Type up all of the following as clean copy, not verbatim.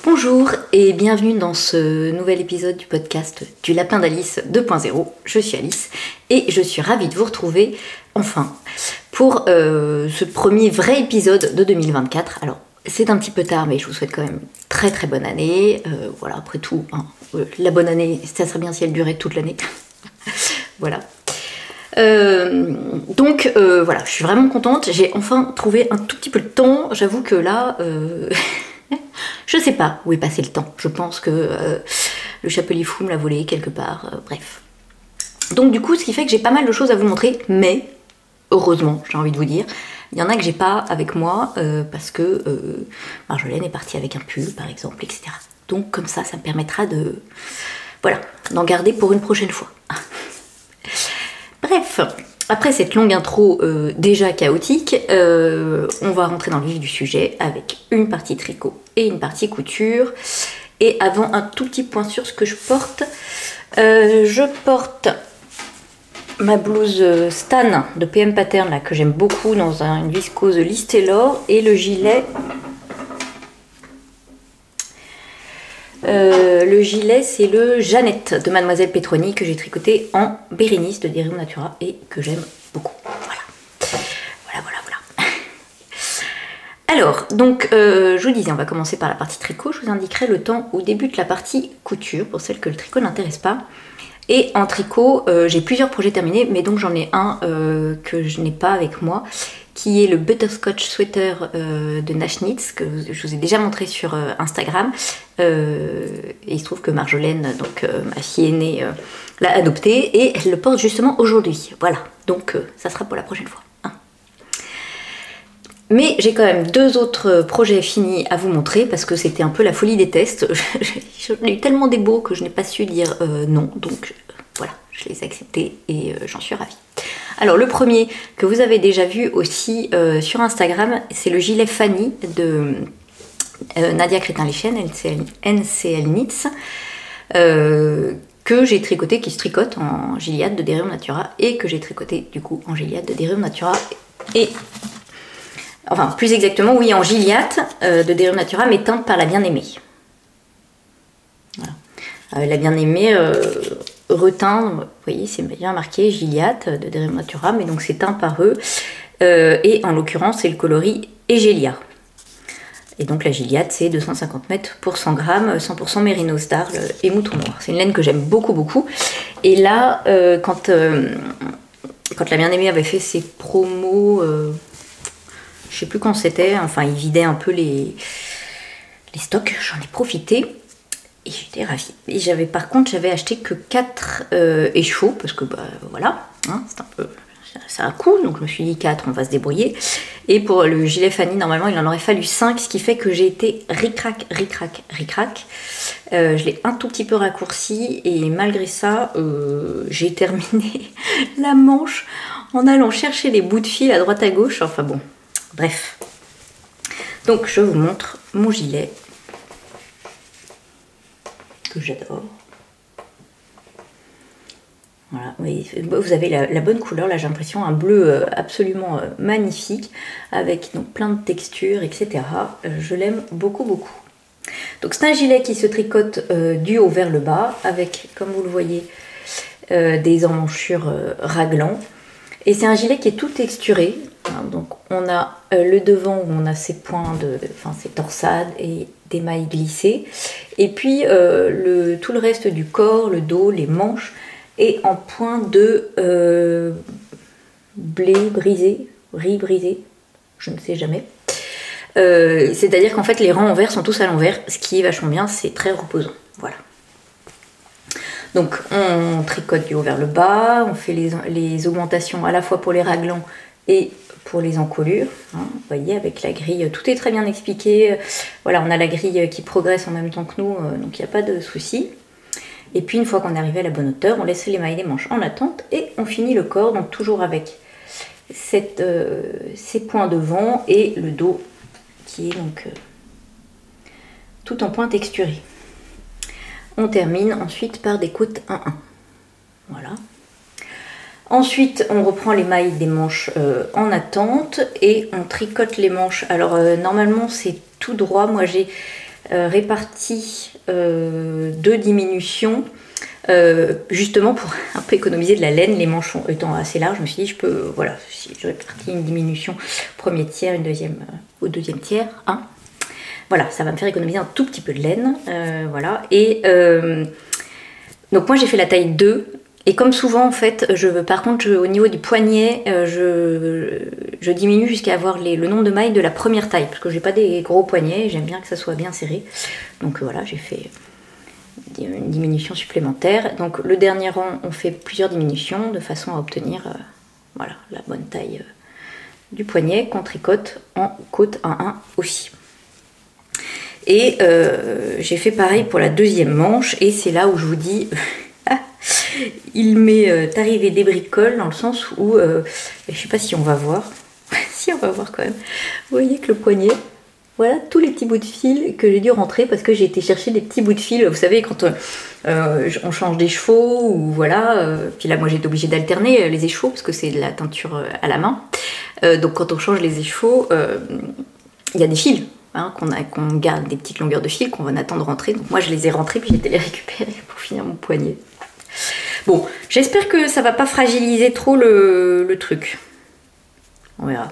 Bonjour et bienvenue dans ce nouvel épisode du podcast du Lapin d'Alice 2.0. Je suis Alice et je suis ravie de vous retrouver enfin pour ce premier vrai épisode de 2024. Alors c'est un petit peu tard mais je vous souhaite quand même très très bonne année. Voilà, après tout, hein, la bonne année, ça serait bien si elle durait toute l'année. Voilà. Voilà, je suis vraiment contente. J'ai enfin trouvé un tout petit peu de temps. J'avoue que là... je sais pas où est passé le temps. Je pense que le chapelier fou me l'a volé quelque part. Bref. Donc du coup, ce qui fait que j'ai pas mal de choses à vous montrer, mais heureusement, j'ai envie de vous dire, il y en a que j'ai pas avec moi parce que Marjolaine est partie avec un pull, par exemple, etc. Donc comme ça me permettra de, voilà, d'en garder pour une prochaine fois. Bref. Après cette longue intro déjà chaotique, on va rentrer dans le vif du sujet avec une partie tricot et une partie couture. Et avant, un tout petit point sur ce que je porte. Je porte ma blouse Stan de PM Pattern là, que j'aime beaucoup dans une viscose Liz Taylor et le gilet. Le gilet, c'est le Jeannette de Mademoiselle Petroni que j'ai tricoté en Bérénice de Derium Natura et que j'aime beaucoup. Voilà. Alors, donc, je vous disais, on va commencer par la partie tricot. Je vous indiquerai le temps où débute la partie couture pour celles que le tricot n'intéresse pas. Et en tricot, j'ai plusieurs projets terminés, mais donc j'en ai un que je n'ai pas avec moi, qui est le Butterscotch Sweater de Nash Knits, que je vous ai déjà montré sur Instagram. Et il se trouve que Marjolaine, donc ma fille aînée, l'a adopté et elle le porte justement aujourd'hui. Voilà, donc ça sera pour la prochaine fois. Hein. Mais j'ai quand même deux autres projets finis à vous montrer parce que c'était un peu la folie des tests. J'en ai eu tellement des beaux que je n'ai pas su dire non, donc voilà, je les ai acceptés et j'en suis ravie. Alors le premier que vous avez déjà vu aussi sur Instagram, c'est le gilet Fanny de Nadia Crétin-Léchen, NCL Knits, que j'ai tricoté, qui se tricote en Gilliatt de Derium Natura et que j'ai tricoté du coup en Gilliatt de Derium Natura et... Enfin, plus exactement, oui, en Gilliatt de Derium Natura, mais teinte par la bien-aimée. Voilà. La bien-aimée reteint, vous voyez, c'est bien marqué Gilliatt de Derium Natura, mais donc c'est teint par eux. Et en l'occurrence, c'est le coloris Egelia. Et donc la Gilliatt, c'est 250 mètres pour 100 grammes, 100% Merino Star et mouton noir. C'est une laine que j'aime beaucoup, beaucoup. Et là, quand la bien-aimée avait fait ses promos... je sais plus quand c'était, enfin il vidait un peu les stocks, j'en ai profité et j'étais ravie. Et par contre j'avais acheté que 4 écheveaux parce que bah voilà, hein, c'est un peu, ça a un coût, donc je me suis dit 4, on va se débrouiller. Et pour le gilet Fanny, normalement il en aurait fallu 5, ce qui fait que j'ai été ric-rac. Je l'ai un tout petit peu raccourci et malgré ça, j'ai terminé la manche en allant chercher les bouts de fil à droite à gauche, enfin bon. Bref, donc je vous montre mon gilet que j'adore. Voilà, vous avez la bonne couleur, là j'ai l'impression un bleu absolument magnifique avec donc plein de textures, etc. Je l'aime beaucoup, beaucoup. Donc c'est un gilet qui se tricote du haut vers le bas avec, comme vous le voyez, des emmanchures raglan. Et c'est un gilet qui est tout texturé. Donc on a le devant où on a ces points ces torsades et des mailles glissées. Et puis tout le reste du corps, le dos, les manches, est en point de blé brisé, riz brisé, je ne sais jamais. C'est-à-dire qu'en fait les rangs en vert sont tous à l'envers, ce qui est vachement bien, c'est très reposant. Voilà. Donc on tricote du haut vers le bas, on fait les augmentations à la fois pour les raglans et pour les encolures, hein, vous voyez, avec la grille, tout est très bien expliqué. Voilà, on a la grille qui progresse en même temps que nous, donc il n'y a pas de souci. Et puis une fois qu'on est arrivé à la bonne hauteur, on laisse les mailles des manches en attente et on finit le corps, donc toujours avec ces points devant et le dos qui est donc tout en point texturé. On termine ensuite par des côtes 1-1. Voilà. Ensuite, on reprend les mailles des manches en attente et on tricote les manches. Alors, normalement, c'est tout droit. Moi, j'ai réparti 2 diminutions, justement pour un peu économiser de la laine, les manches étant assez larges. Je me suis dit, voilà, si je répartis une diminution premier tiers, une deuxième au deuxième tiers, voilà, ça va me faire économiser un tout petit peu de laine, voilà. Et donc moi j'ai fait la taille 2. Et comme souvent en fait, par contre au niveau du poignet, je diminue jusqu'à avoir le nombre de mailles de la première taille, parce que j'ai pas des gros poignets, j'aime bien que ça soit bien serré. Donc voilà, j'ai fait une diminution supplémentaire. Donc le dernier rang, on fait plusieurs diminutions de façon à obtenir voilà, la bonne taille du poignet qu'on tricote en côte 1-1 aussi. Et j'ai fait pareil pour la deuxième manche, et c'est là où je vous dis... il m'est arrivé des bricoles dans le sens où, je sais pas si on va voir, si on va voir quand même, vous voyez que le poignet, voilà tous les petits bouts de fil que j'ai dû rentrer parce que j'ai été chercher des petits bouts de fil, vous savez quand on change des chevaux ou voilà, puis là moi j'ai été obligée d'alterner les écheveaux parce que c'est de la teinture à la main, donc quand on change les écheveaux, il y a des fils. Hein, qu'on garde des petites longueurs de fil qu'on va attendre rentrer. Donc moi je les ai rentrés puis j'ai été les récupérer pour finir mon poignet. Bon, j'espère que ça va pas fragiliser trop le truc. On verra.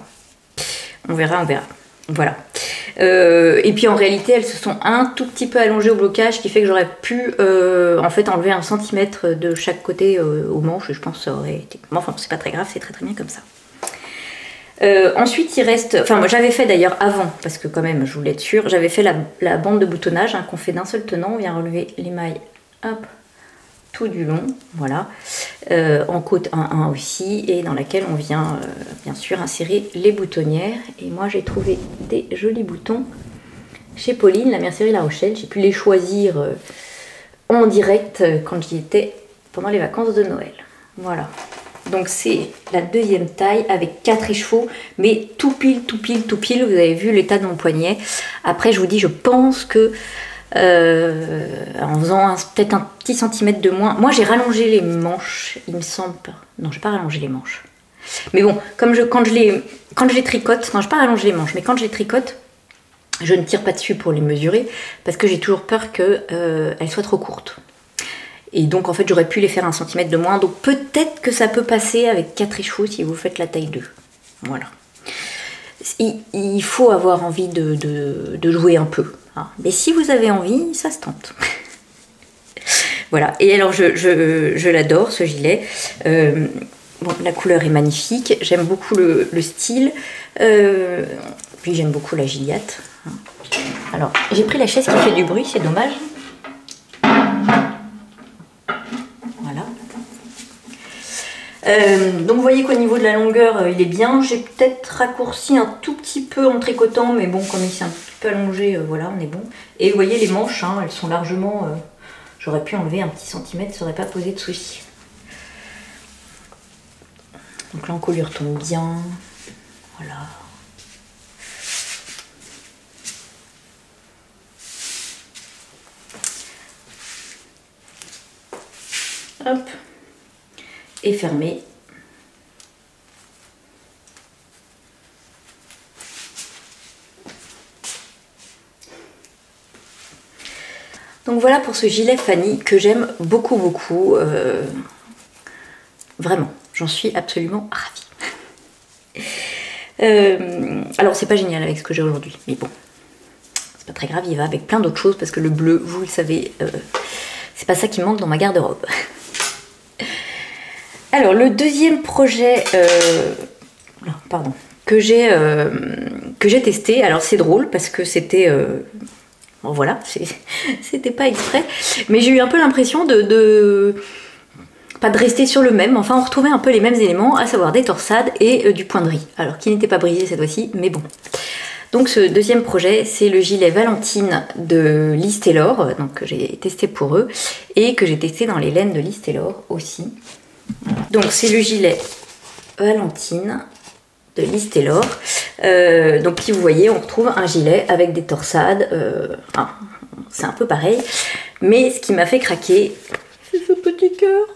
On verra, on verra. Voilà. Et puis en réalité, elles se sont un tout petit peu allongées au blocage, ce qui fait que j'aurais pu en fait enlever 1 centimètre de chaque côté aux manches. Je pense que ça aurait été... Enfin, c'est pas très grave, c'est très très bien comme ça. Ensuite il reste, enfin moi j'avais fait d'ailleurs avant, parce que quand même je voulais être sûre, j'avais fait la bande de boutonnage qu'on fait d'un seul tenant, on vient relever les mailles, hop, tout du long, voilà, en côte 1-1 aussi, et dans laquelle on vient bien sûr insérer les boutonnières, et moi j'ai trouvé des jolis boutons chez Pauline, la mercerie La Rochelle, j'ai pu les choisir en direct quand j'y étais pendant les vacances de Noël, voilà. Donc c'est la deuxième taille avec 4 écheveaux, mais tout pile, tout pile, tout pile. Vous avez vu l'état de mon poignet. Après, je vous dis, je pense que en faisant peut-être un petit centimètre de moins. Moi, j'ai rallongé les manches, il me semble. Non, je n'ai pas rallongé les manches. Mais bon, comme quand je les tricote, non, je n'ai pas rallongé les manches, mais quand je les tricote, je ne tire pas dessus pour les mesurer parce que j'ai toujours peur qu'elles soient trop courtes. Et donc en fait j'aurais pu les faire 1 centimètre de moins. Donc peut-être que ça peut passer avec 4 écheveaux si vous faites la taille 2. Voilà. Il faut avoir envie de jouer un peu. Hein. Mais si vous avez envie, ça se tente. Voilà. Et alors je l'adore ce gilet. Bon, la couleur est magnifique. J'aime beaucoup le style. Puis j'aime beaucoup la Gilliatt. Alors j'ai pris la chaise qui fait du bruit, c'est dommage. Donc vous voyez qu'au niveau de la longueur il est bien, j'ai peut-être raccourci un tout petit peu en tricotant, mais bon comme il s'est un petit peu allongé, voilà on est bon. Et vous voyez les manches, hein, elles sont largement, j'aurais pu enlever un petit centimètre, ça n'aurait pas posé de soucis. Donc l'encolure tombe bien, voilà. Hop. Et fermé. Donc voilà pour ce gilet Fanny que j'aime beaucoup beaucoup. Vraiment, j'en suis absolument ravie. Alors c'est pas génial avec ce que j'ai aujourd'hui, mais bon, c'est pas très grave, il va avec plein d'autres choses parce que le bleu, vous le savez, c'est pas ça qui manque dans ma garde-robe. Alors le deuxième projet que j'ai testé, alors c'est drôle parce que c'était bon voilà, c'était pas exprès, mais j'ai eu un peu l'impression pas de rester sur le même, enfin on retrouvait un peu les mêmes éléments, à savoir des torsades et du point de riz, alors qui n'était pas brisé cette fois-ci, mais bon. Donc ce deuxième projet, c'est le gilet Valentine de Liz Taylor, donc que j'ai testé pour eux, et que j'ai testé dans les laines de Liz Taylor aussi. Voilà. Donc c'est le gilet Valentine de Liz Taylor. Donc puis vous voyez, on retrouve un gilet avec des torsades. C'est un peu pareil. Mais ce qui m'a fait craquer, c'est ce petit cœur.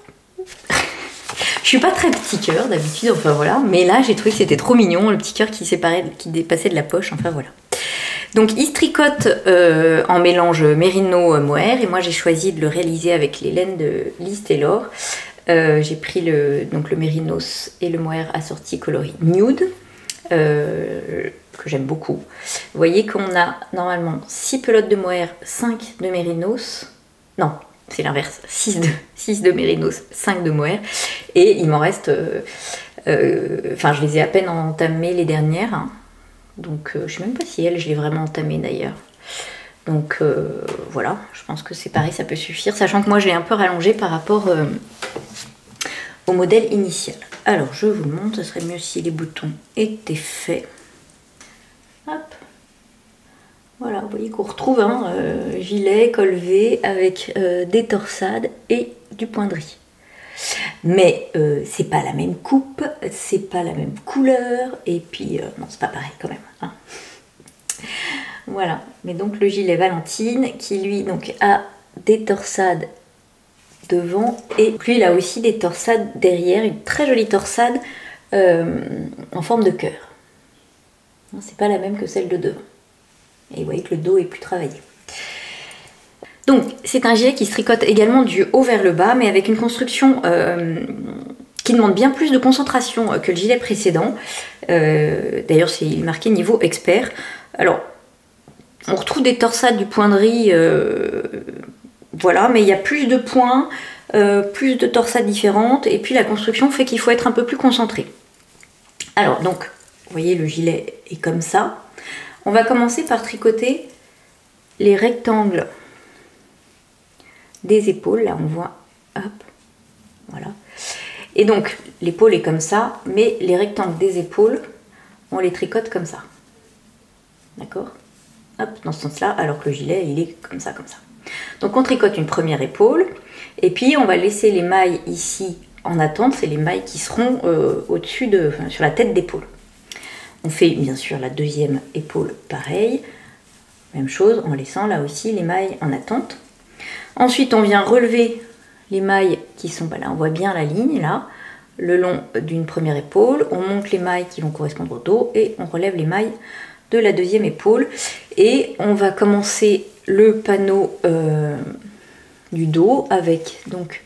Je suis pas très petit cœur d'habitude, enfin voilà. Mais là, j'ai trouvé que c'était trop mignon, le petit cœur qui dépassait de la poche, enfin voilà. Donc il se tricote en mélange mérino mohair et moi j'ai choisi de le réaliser avec les laines de Lise Taylor. J'ai pris le mérinos et le mohair assorti coloris nude que j'aime beaucoup. Vous voyez qu'on a normalement 6 pelotes de mohair, 5 de mérinos. Non, c'est l'inverse, 6 de mérinos, 5 de mohair. Et il m'en reste... Enfin, je les ai à peine entamées les dernières. Hein. Donc, je sais même pas si je l'ai vraiment entamée d'ailleurs. Donc, voilà, je pense que c'est pareil, ça peut suffire. Sachant que moi, j'ai un peu rallongé par rapport au modèle initial. Alors, je vous le montre, ce serait mieux si les boutons étaient faits. Hop. Voilà, vous voyez qu'on retrouve un gilet, col V avec des torsades et du point de riz. Mais c'est pas la même coupe, c'est pas la même couleur, et puis non, c'est pas pareil quand même. Hein. Voilà, mais donc le gilet Valentine qui lui donc a des torsades devant et puis il a aussi des torsades derrière, une très jolie torsade en forme de cœur. C'est pas la même que celle de devant. Et vous voyez que le dos est plus travaillé. Donc c'est un gilet qui se tricote également du haut vers le bas, mais avec une construction qui demande bien plus de concentration que le gilet précédent. D'ailleurs c'est marqué niveau expert. Alors on retrouve des torsades du point de riz, voilà, mais il y a plus de points, plus de torsades différentes, et puis la construction fait qu'il faut être un peu plus concentré. Alors donc, vous voyez le gilet est comme ça. On va commencer par tricoter les rectangles des épaules, là on voit, hop, voilà. Et donc l'épaule est comme ça, mais les rectangles des épaules, on les tricote comme ça. D'accord? Hop, dans ce sens-là, alors que le gilet, il est comme ça, comme ça. Donc on tricote une première épaule, et puis on va laisser les mailles ici en attente, c'est les mailles qui seront au-dessus sur la tête d'épaule. On fait bien sûr la deuxième épaule pareil, même chose, en laissant là aussi les mailles en attente. Ensuite on vient relever les mailles qui sont, là on voit bien la ligne là, le long d'une première épaule, on monte les mailles qui vont correspondre au dos, et on relève les mailles de la deuxième épaule, et on va commencer le panneau du dos avec donc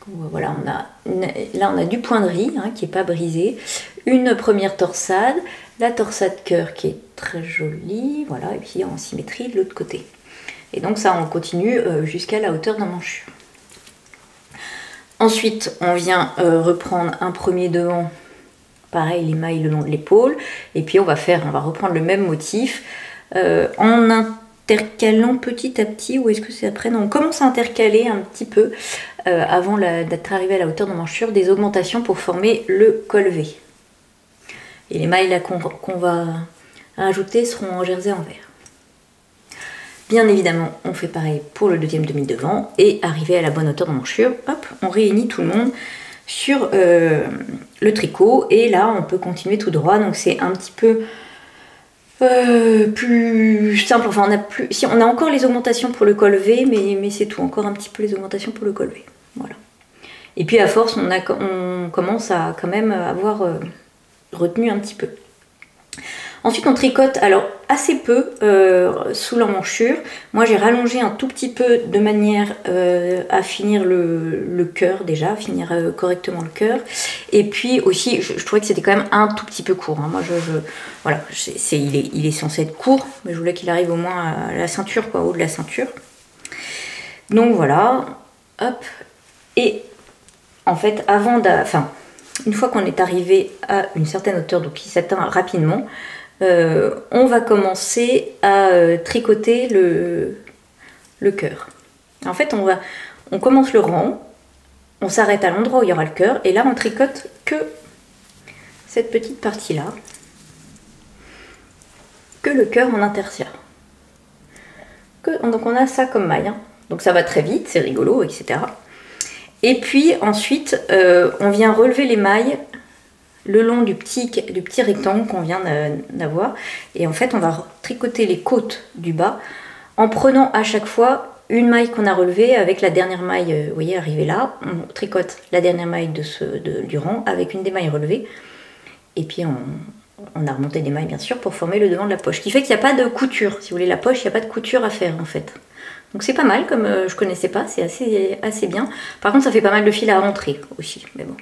voilà, là on a du point de riz hein, qui n'est pas brisé, une première torsade, la torsade cœur qui est très jolie, voilà, et puis en symétrie de l'autre côté. Et donc ça on continue jusqu'à la hauteur d'un manchure. Ensuite on vient reprendre un premier devant, pareil les mailles le long de l'épaule, et puis on va reprendre le même motif en intercalant petit à petit, ou est-ce que c'est après? Non, on commence à intercaler un petit peu avant d'être arrivé à la hauteur de manchure, des augmentations pour former le col V. Et les mailles qu'on va ajouter seront en jersey en vert. Bien évidemment, on fait pareil pour le deuxième demi-devant, et arrivé à la bonne hauteur de manchure, hop, on réunit tout le monde sur le tricot, et là on peut continuer tout droit. Donc c'est un petit peu plus simple, enfin on a encore les augmentations pour le col V, mais c'est tout, encore un petit peu les augmentations pour le col V, voilà. Et puis à force on commence à quand même avoir retenu un petit peu. Ensuite on tricote alors assez peu sous l'emmanchure. Moi j'ai rallongé un tout petit peu de manière à finir le cœur déjà, à finir correctement le cœur. Et puis aussi je trouvais que c'était quand même un tout petit peu court. Hein. Moi voilà, il est censé être court, mais je voulais qu'il arrive au moins à la ceinture, quoi, au haut de la ceinture. Donc voilà, hop. Et en fait une fois qu'on est arrivé à une certaine hauteur, donc qui s'atteint rapidement, on va commencer à tricoter le cœur. En fait, on commence le rang, on s'arrête à l'endroit où il y aura le cœur, et là on tricote que cette petite partie-là, que le cœur en intersia. Donc on a ça comme maille, hein. Donc ça va très vite, c'est rigolo, etc. Et puis ensuite, on vient relever les mailles le long du petit rectangle qu'on vient d'avoir. Et en fait, on va tricoter les côtes du bas en prenant à chaque fois une maille qu'on a relevée avec la dernière maille, vous voyez, arrivée là. On tricote la dernière maille du rang avec une des mailles relevées. Et puis on a remonté des mailles bien sûr pour former le devant de la poche. Ce qui fait qu'il n'y a pas de couture. Si vous voulez la poche, il n'y a pas de couture à faire en fait. Donc c'est pas mal, comme je connaissais pas, c'est assez bien. Par contre ça fait pas mal de fil à rentrer aussi, mais bon.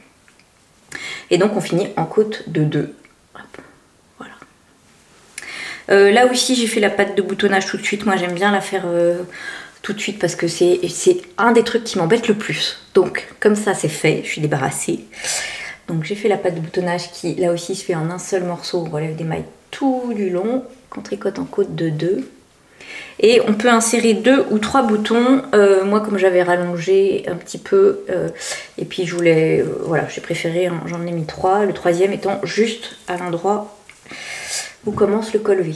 Et donc on finit en côte de 2. Voilà. Là aussi j'ai fait la patte de boutonnage tout de suite. Moi j'aime bien la faire tout de suite parce que c'est un des trucs qui m'embête le plus. Donc comme ça c'est fait, je suis débarrassée. Donc j'ai fait la patte de boutonnage qui là aussi se fait en un seul morceau. On relève des mailles tout du long, qu'on tricote en côte de 2. Et on peut insérer 2 ou 3 boutons. Moi comme j'avais rallongé un petit peu, et puis je voulais, voilà, j'ai préféré, j'en ai mis 3. Le 3e étant juste à l'endroit où commence le col V.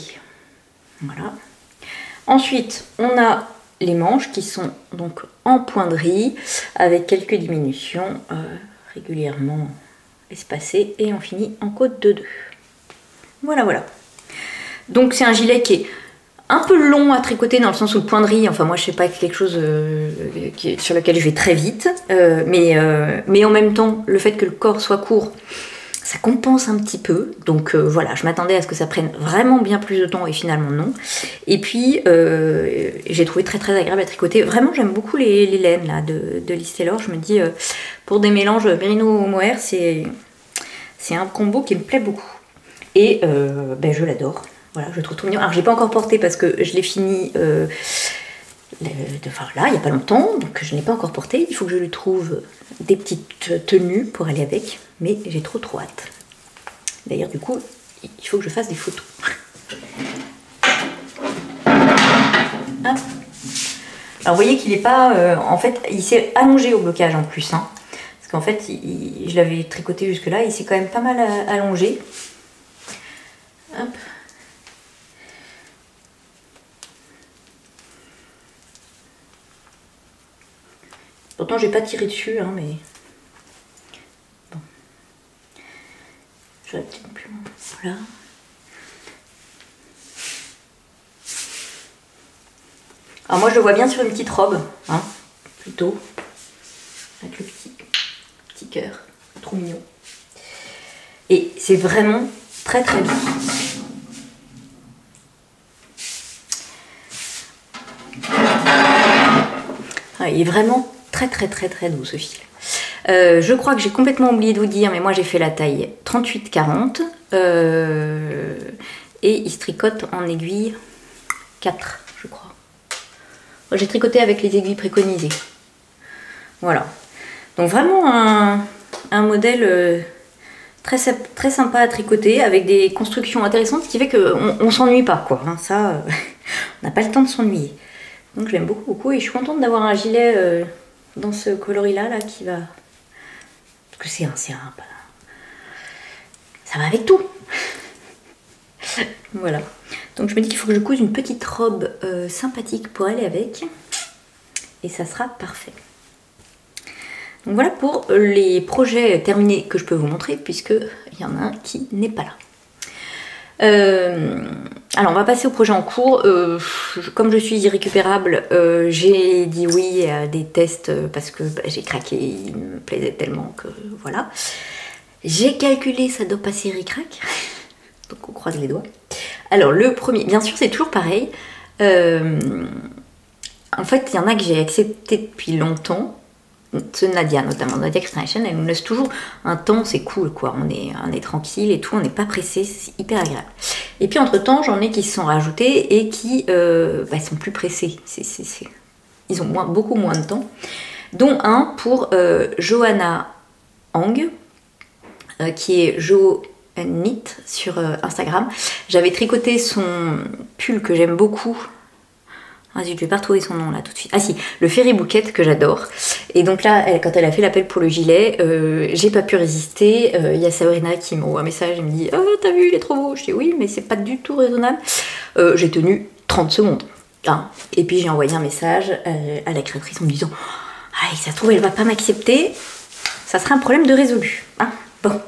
Voilà. Ensuite on a les manches qui sont donc en poinderie avec quelques diminutions régulièrement espacées, et on finit en côte de 2. Voilà, voilà. Donc c'est un gilet qui est un peu long à tricoter dans le sens où le point de riz, enfin moi je sais pas, quelque chose sur lequel je vais très vite, mais en même temps le fait que le corps soit court, ça compense un petit peu, donc voilà, je m'attendais à ce que ça prenne vraiment bien plus de temps et finalement non. Et puis j'ai trouvé très très agréable à tricoter, vraiment j'aime beaucoup les laines là de Liz Taylor. Je me dis pour des mélanges mérino-mohair c'est un combo qui me plaît beaucoup, et ben, je l'adore. Voilà, je trouve tout mignon. Alors, j'ai pas encore porté parce que je l'ai fini enfin, là, il n'y a pas longtemps, donc je ne l'ai pas encore porté. Il faut que je lui trouve des petites tenues pour aller avec, mais j'ai trop hâte. D'ailleurs, du coup, il faut que je fasse des photos. Hop. Alors, vous voyez qu'il n'est pas... en fait, il s'est allongé au blocage en plus. Hein, parce qu'en fait, je l'avais tricoté jusque-là, il s'est quand même pas mal allongé. Hop. Pourtant, j'ai pas tiré dessus, hein, mais bon. J'aurais peut-être plus. Voilà. Alors moi, je le vois bien sur une petite robe, hein, plutôt, avec le petit cœur, trop mignon. Et c'est vraiment très très doux. Ah, il est vraiment très doux ce fil. Je crois que j'ai complètement oublié de vous dire, mais moi j'ai fait la taille 38-40 et il se tricote en aiguille 4, je crois. J'ai tricoté avec les aiguilles préconisées. Voilà. Donc vraiment un modèle très sympa à tricoter, avec des constructions intéressantes, ce qui fait qu'on s'ennuie pas, quoi. Hein, ça, on n'a pas le temps de s'ennuyer. Donc je l'aime beaucoup, et je suis contente d'avoir un gilet dans ce coloris-là, là, qui va... Parce que ça va avec tout. Voilà. Donc je me dis qu'il faut que je couse une petite robe sympathique pour aller avec. Et ça sera parfait. Donc voilà pour les projets terminés que je peux vous montrer, puisqu'il y en a un qui n'est pas là. Alors on va passer au projet en cours. Comme je suis irrécupérable, j'ai dit oui à des tests parce que j'ai craqué, il me plaisait tellement que voilà. J'ai calculé, ça doit passer ric-rac. Donc on croise les doigts. Alors le premier, bien sûr c'est toujours pareil. En fait il y en a que j'ai accepté depuis longtemps. Ce Nadia notamment, Nadia Christian, elle nous laisse toujours un temps, c'est cool quoi, on est tranquille et tout, on n'est pas pressé, c'est hyper agréable. Et puis entre temps j'en ai qui se sont rajoutés et qui sont plus pressés, ils ont beaucoup moins de temps, dont un pour Johanna Hang, qui est Jo Knit sur Instagram. J'avais tricoté son pull que j'aime beaucoup. Ah zut, je vais pas retrouver son nom là tout de suite. Ah si, le Fairy Bouquet que j'adore. Et donc là, quand elle a fait l'appel pour le gilet, j'ai pas pu résister. Il y a Sabrina qui m'envoie un message et me dit « Oh, t'as vu, il est trop beau !» Je dis « Oui, mais c'est pas du tout raisonnable. » J'ai tenu 30 secondes. Hein. Et puis j'ai envoyé un message à la créatrice en me disant « Ah, ça se trouve, elle va pas m'accepter. Ça sera un problème de résolu. Hein. Bon. »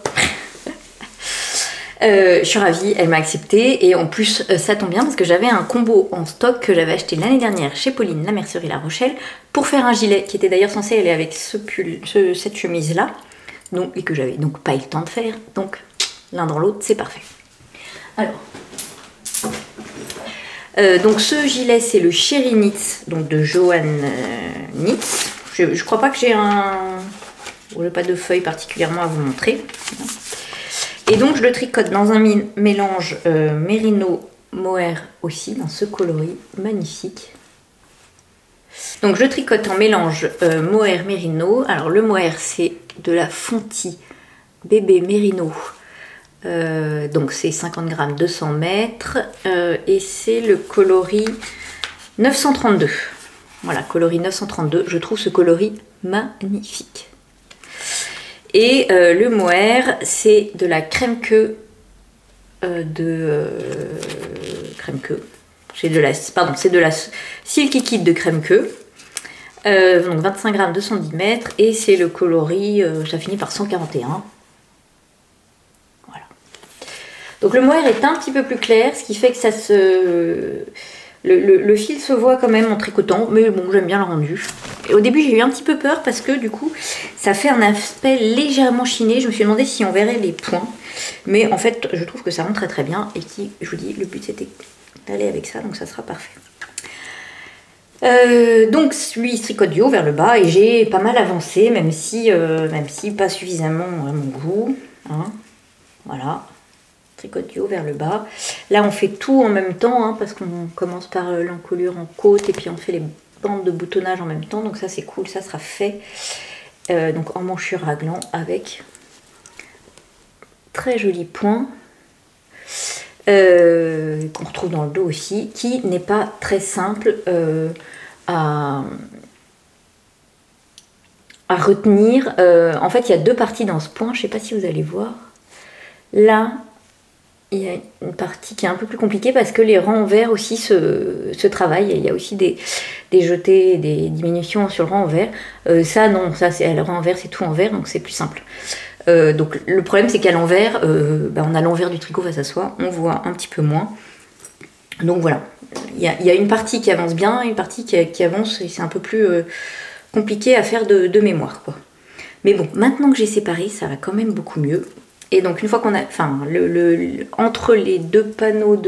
Je suis ravie, elle m'a accepté, et en plus ça tombe bien parce que j'avais un combo en stock que j'avais acheté l'année dernière chez Pauline, la mercerie La Rochelle, pour faire un gilet qui était d'ailleurs censé aller avec ce pull, cette chemise là, donc, et que j'avais donc pas eu le temps de faire, donc l'un dans l'autre c'est parfait. Alors, donc ce gilet c'est le Cherry Knits, donc de Joanne Knits. Je crois pas que j'ai pas de feuille particulièrement à vous montrer. Et donc je le tricote dans un mélange mérino mohair aussi, dans ce coloris magnifique. Donc je tricote en mélange mohair mérino. Alors le mohair c'est de la Fonty bébé mérino. Donc c'est 50 grammes 200 mètres et c'est le coloris 932. Voilà, coloris 932. Je trouve ce coloris magnifique. Et le mohair c'est de la crème queue c'est de la Silky Kid de crème queue. Donc 25 grammes 210 mètres et c'est le coloris, ça finit par 141. Voilà. Donc le mohair est un petit peu plus clair, ce qui fait que ça se... Le fil se voit quand même en tricotant, mais bon, j'aime bien le rendu. Et au début, j'ai eu un petit peu peur parce que du coup, ça fait un aspect légèrement chiné. Je me suis demandé si on verrait les points. Mais en fait, je trouve que ça rend très très bien. Et qui, je vous dis, le but c'était d'aller avec ça, donc ça sera parfait. Donc lui, il se tricote du haut vers le bas et j'ai pas mal avancé, même si pas suffisamment à mon goût. Hein. Voilà. Tricote du haut vers le bas. Là on fait tout en même temps hein, parce qu'on commence par l'encolure en côte et puis on fait les bandes de boutonnage en même temps, donc ça c'est cool, ça sera fait donc en manchure raglan avec très jolis points qu'on retrouve dans le dos aussi, qui n'est pas très simple à retenir. En fait il y a deux parties dans ce point, je sais pas si vous allez voir là. Il y a une partie qui est un peu plus compliquée parce que les rangs en vert aussi se travaillent. Il y a aussi des jetés, des diminutions sur le rang en vert. Ça non, ça c'est le rang en vert, c'est tout en vert, donc c'est plus simple. Donc le problème c'est qu'à l'envers, on a l'envers du tricot face à soi, on voit un petit peu moins. Donc voilà, il y a une partie qui avance bien, une partie qui avance et c'est un peu plus compliqué à faire de mémoire, quoi. Mais bon, maintenant que j'ai séparé, ça va quand même beaucoup mieux. Et donc une fois qu'on a, enfin, entre les deux panneaux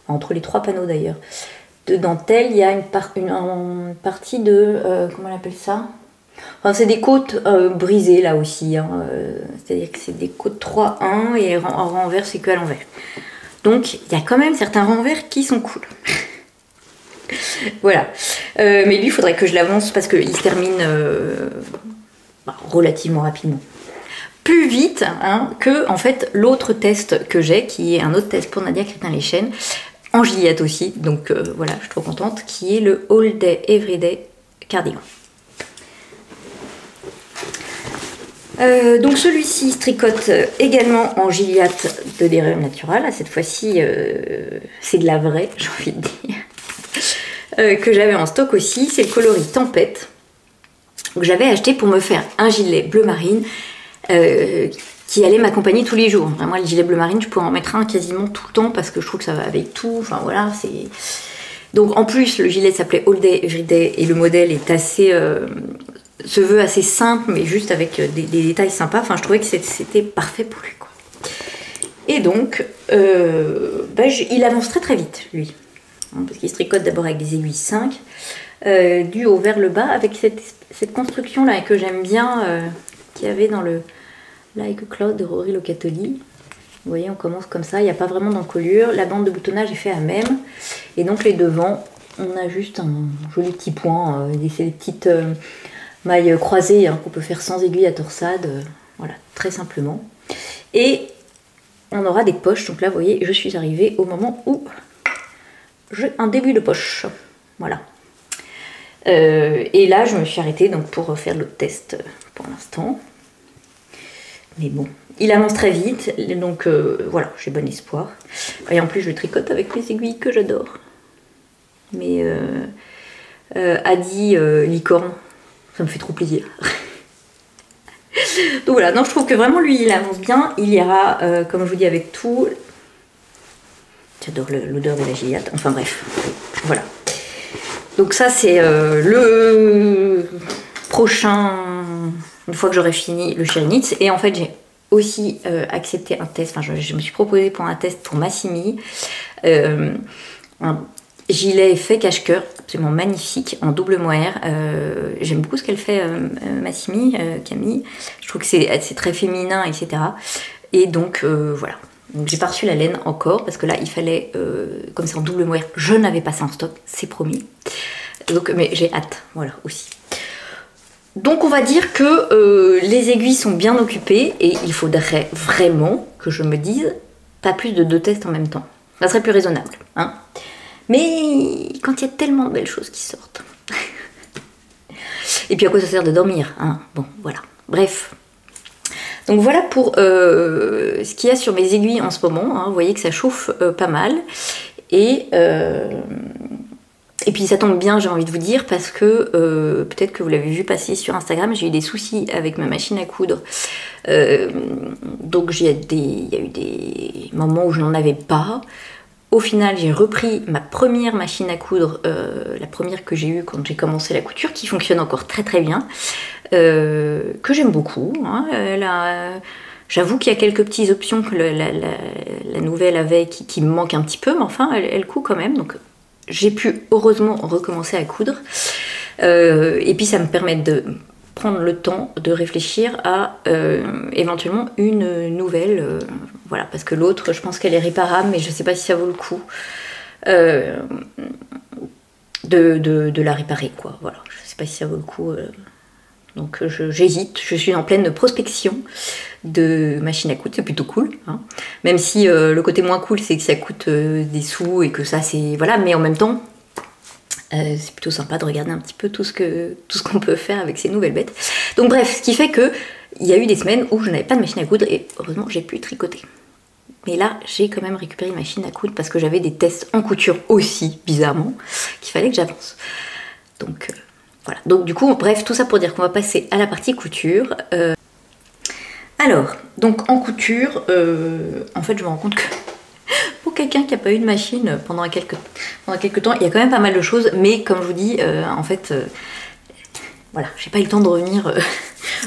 entre les trois panneaux d'ailleurs, de dentelle, il y a une partie de, comment on appelle ça? Enfin, c'est des côtes brisées là aussi, hein, c'est-à-dire que c'est des côtes 3-1 et en renvers c'est que à l'envers. Donc il y a quand même certains renvers qui sont cool. Voilà. Mais lui, il faudrait que je l'avance parce qu'il se termine relativement rapidement. Plus vite hein, que en fait l'autre test que j'ai, qui est un autre test pour Nadia Crétin-Leschen, en Gilliatt aussi, donc voilà, je suis trop contente, qui est le All Day Everyday Cardigan. Donc celui-ci se tricote également en Gilliatt de Derrière Natural. Cette fois-ci, c'est de la vraie, j'ai envie de dire, que j'avais en stock aussi. C'est le coloris Tempête, que j'avais acheté pour me faire un gilet bleu marine. Qui allait m'accompagner tous les jours. Moi, le gilet bleu marine, je pourrais en mettre un quasiment tout le temps parce que je trouve que ça va avec tout. Enfin voilà, c'est. Donc en plus, le gilet s'appelait All Day Everyday et le modèle est assez. Se veut assez simple, mais juste avec des détails sympas. Enfin, je trouvais que c'était parfait pour lui, quoi. Et donc, il avance très très vite, lui. Parce qu'il se tricote d'abord avec des aiguilles 5, du haut vers le bas, avec cette construction-là que j'aime bien, qu'il y avait dans le Like a Cloud de Rory Locatelli. Vous voyez, on commence comme ça, il n'y a pas vraiment d'encolure. La bande de boutonnage est faite à même. Et donc les devants, on a juste un joli petit point. C'est des petites mailles croisées hein, qu'on peut faire sans aiguille à torsade. Voilà, très simplement. Et on aura des poches. Donc là, vous voyez, je suis arrivée au moment où j'ai un début de poche. Voilà. Et là, je me suis arrêtée donc, pour faire l'autre test pour l'instant. Mais bon, il avance très vite, donc voilà, j'ai bon espoir. Et en plus, je tricote avec les aiguilles que j'adore. Mais Adi Licorne, ça me fait trop plaisir. Donc voilà, donc je trouve que vraiment lui, il avance bien. Il ira, comme je vous dis, avec tout. J'adore l'odeur de la Gilliatt. Enfin bref, voilà. Donc ça, c'est le prochain... Une fois que j'aurai fini le Cherry Knits, et en fait j'ai aussi accepté un test, enfin je me suis proposée pour un test pour Massimi, un gilet fait cache-cœur, absolument magnifique, en double mohair. J'aime beaucoup ce qu'elle fait, Massimi, Camille. Je trouve que c'est très féminin, etc. Et donc voilà. Donc j'ai pas reçu la laine encore, parce que là il fallait, comme c'est en double mohair, je n'avais pas ça en stock, c'est promis. Donc, mais j'ai hâte, voilà, aussi. Donc on va dire que les aiguilles sont bien occupées, et il faudrait vraiment que je me dise pas plus de 2 tests en même temps. Ça serait plus raisonnable, hein. Mais quand il y a tellement de belles choses qui sortent. Et puis à quoi ça sert de dormir, hein. Bon, voilà. Bref. Donc voilà pour ce qu'il y a sur mes aiguilles en ce moment, hein. Vous voyez que ça chauffe pas mal. Et puis ça tombe bien, j'ai envie de vous dire, parce que peut-être que vous l'avez vu passer sur Instagram, j'ai eu des soucis avec ma machine à coudre. Donc il y a eu des moments où je n'en avais pas. Au final, j'ai repris ma première machine à coudre, la première que j'ai eue quand j'ai commencé la couture, qui fonctionne encore très très bien, que j'aime beaucoup, hein. J'avoue qu'il y a quelques petites options que la nouvelle avait qui me manquent un petit peu, mais enfin, elle coud quand même, donc j'ai pu heureusement recommencer à coudre. Et puis ça me permet de prendre le temps de réfléchir à éventuellement une nouvelle, voilà, parce que l'autre, je pense qu'elle est réparable, mais je ne sais pas si ça vaut le coup de la réparer, quoi. Voilà, je ne sais pas si ça vaut le coup. Donc j'hésite, je suis en pleine prospection de machine à coudre, c'est plutôt cool, hein. Même si le côté moins cool, c'est que ça coûte des sous et que ça, c'est... Voilà, mais en même temps, c'est plutôt sympa de regarder un petit peu tout ce qu'on peut faire avec ces nouvelles bêtes. Donc bref, ce qui fait que il y a eu des semaines où je n'avais pas de machine à coudre et heureusement j'ai pu tricoter. Mais là, j'ai quand même récupéré une machine à coudre parce que j'avais des tests en couture aussi, bizarrement, qu'il fallait que j'avance. Donc voilà. Donc du coup, bref, tout ça pour dire qu'on va passer à la partie couture. Alors, donc en couture, en fait je me rends compte que pour quelqu'un qui n'a pas eu de machine pendant quelques temps, il y a quand même pas mal de choses, mais comme je vous dis, en fait, voilà, j'ai pas eu le temps de revenir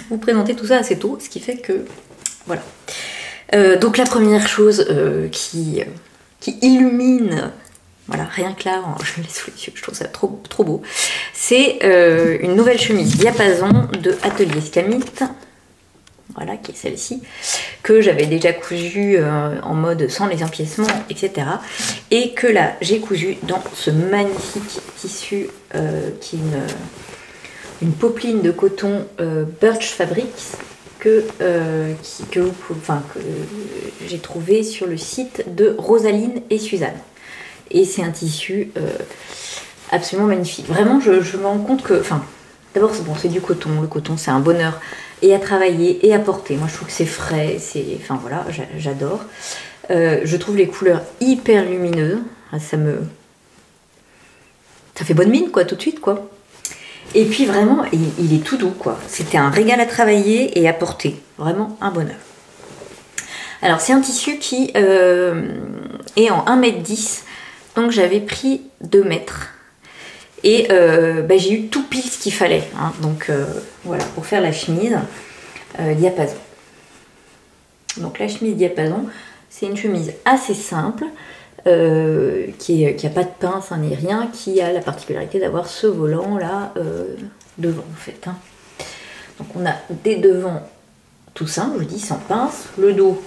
vous présenter tout ça assez tôt, ce qui fait que, voilà. Donc la première chose qui illumine, voilà, rien que là, je me l'ai sous les yeux, je trouve ça trop, trop beau, c'est une nouvelle chemise diapason de Atelier Scamite. Voilà, qui est celle-ci, que j'avais déjà cousue en mode sans les empiècements, etc. Et que là, j'ai cousu dans ce magnifique tissu qui est une popeline de coton Birch Fabrics que j'ai trouvé sur le site de Rosaline et Suzanne. Et c'est un tissu absolument magnifique. Vraiment, je me rends compte que... Enfin, d'abord, c'est du coton. Le coton, c'est un bonheur et à travailler et à porter. Moi, je trouve que c'est frais. Enfin, voilà, j'adore. Je trouve les couleurs hyper lumineuses. Ça fait bonne mine, quoi, tout de suite, quoi. Et puis, vraiment, il est tout doux, quoi. C'était un régal à travailler et à porter. Vraiment un bonheur. Alors, c'est un tissu qui est en 1,10 m. Donc, j'avais pris 2 mètres. Et j'ai eu tout pile ce qu'il fallait, hein. Donc voilà, pour faire la chemise diapason. Donc la chemise diapason, c'est une chemise assez simple, qui a pas de pince, hein, ni rien, qui a la particularité d'avoir ce volant là devant en fait, hein. Donc on a des devants tout simples, je vous dis, sans pince. Le dos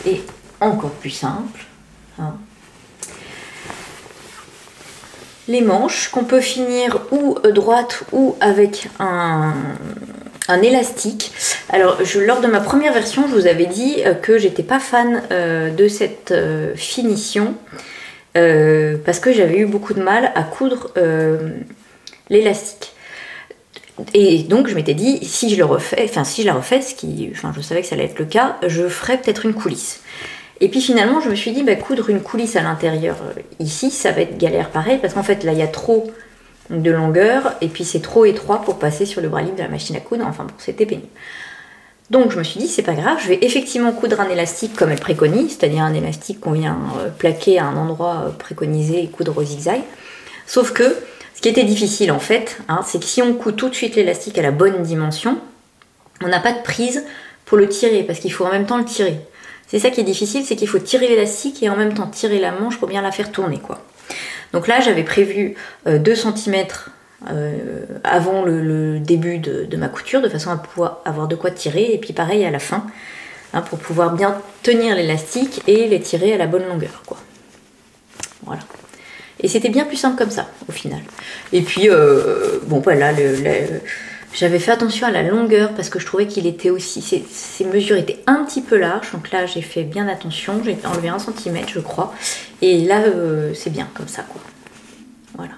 est encore plus simple, hein. Les manches qu'on peut finir ou droite ou avec un élastique. Alors lors de ma première version, je vous avais dit que j'étais pas fan de cette finition parce que j'avais eu beaucoup de mal à coudre l'élastique. Et donc je m'étais dit, si je la refais, je savais que ça allait être le cas, je ferais peut-être une coulisse. Et puis finalement, je me suis dit, coudre une coulisse à l'intérieur ici, ça va être galère pareil, parce qu'en fait, là, il y a trop de longueur, et puis c'est trop étroit pour passer sur le bras libre de la machine à coudre, enfin bon, c'était pénible. Donc je me suis dit, c'est pas grave, je vais effectivement coudre un élastique comme elle préconise, c'est-à-dire un élastique qu'on vient plaquer à un endroit préconisé et coudre au zigzag. Sauf que, ce qui était difficile en fait, hein, c'est que si on coud tout de suite l'élastique à la bonne dimension, on n'a pas de prise pour le tirer, parce qu'il faut en même temps le tirer. C'est ça qui est difficile, c'est qu'il faut tirer l'élastique et en même temps tirer la manche pour bien la faire tourner, quoi. Donc là, j'avais prévu 2 cm avant le début de ma couture, de façon à pouvoir avoir de quoi tirer, et puis pareil à la fin, hein, pour pouvoir bien tenir l'élastique et les tirer à la bonne longueur, quoi. Voilà. Et c'était bien plus simple comme ça, au final. Et puis, bon, voilà, j'avais fait attention à la longueur parce que je trouvais qu'il était aussi... Ces mesures étaient un petit peu larges, donc là, j'ai fait bien attention. J'ai enlevé 1 cm, je crois. Et là, c'est bien, comme ça, quoi. Voilà.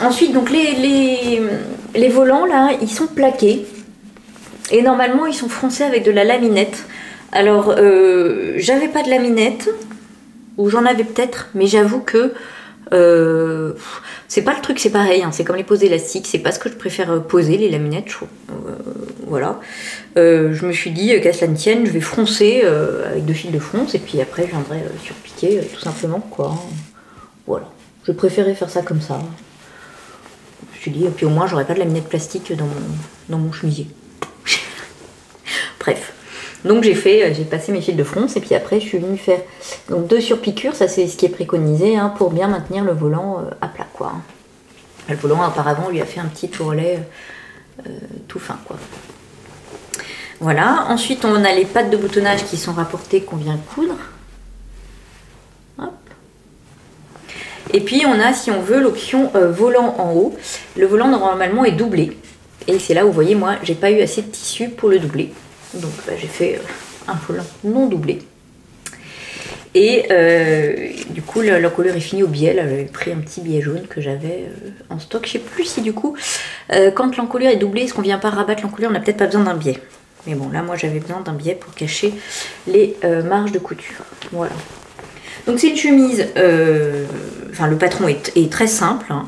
Ensuite, donc, les volants, là, ils sont plaqués. Et normalement, ils sont froncés avec de la laminette. Alors, j'avais pas de laminette, ou j'en avais peut-être, mais j'avoue que c'est pas le truc, c'est pareil, hein, c'est comme les poses élastiques, c'est pas ce que je préfère poser, les laminettes, je trouve. Voilà. Je me suis dit, qu'à cela ne tienne, je vais froncer avec 2 fils de fronce, et puis après, je viendrai surpiquer, tout simplement, quoi. Voilà. Je préférais faire ça comme ça. Je me suis dit, et puis au moins, j'aurais pas de laminette plastique dans mon chemisier. Bref. Donc j'ai passé mes fils de fronce et puis après je suis venue faire donc 2 surpiqûres, ça c'est ce qui est préconisé, hein, pour bien maintenir le volant à plat, quoi. Le volant auparavant lui a fait un petit tourrelet tout fin, quoi. Voilà, ensuite on a les pattes de boutonnage qui sont rapportées qu'on vient coudre. Hop. Et puis on a, si on veut, l'option volant en haut. Le volant normalement est doublé et c'est là où vous voyez, moi j'ai pas eu assez de tissu pour le doubler. Donc j'ai fait un volant non doublé. Et du coup, l'encolure est finie au biais. Là, j'avais pris un petit biais jaune que j'avais en stock. Je sais plus si du coup, quand l'encolure est doublée, est-ce qu'on vient pas rabattre l'encolure? On n'a peut-être pas besoin d'un biais. Mais bon, là, moi, j'avais besoin d'un biais pour cacher les marges de couture. Voilà. Donc c'est une chemise, enfin le patron est très simple, hein,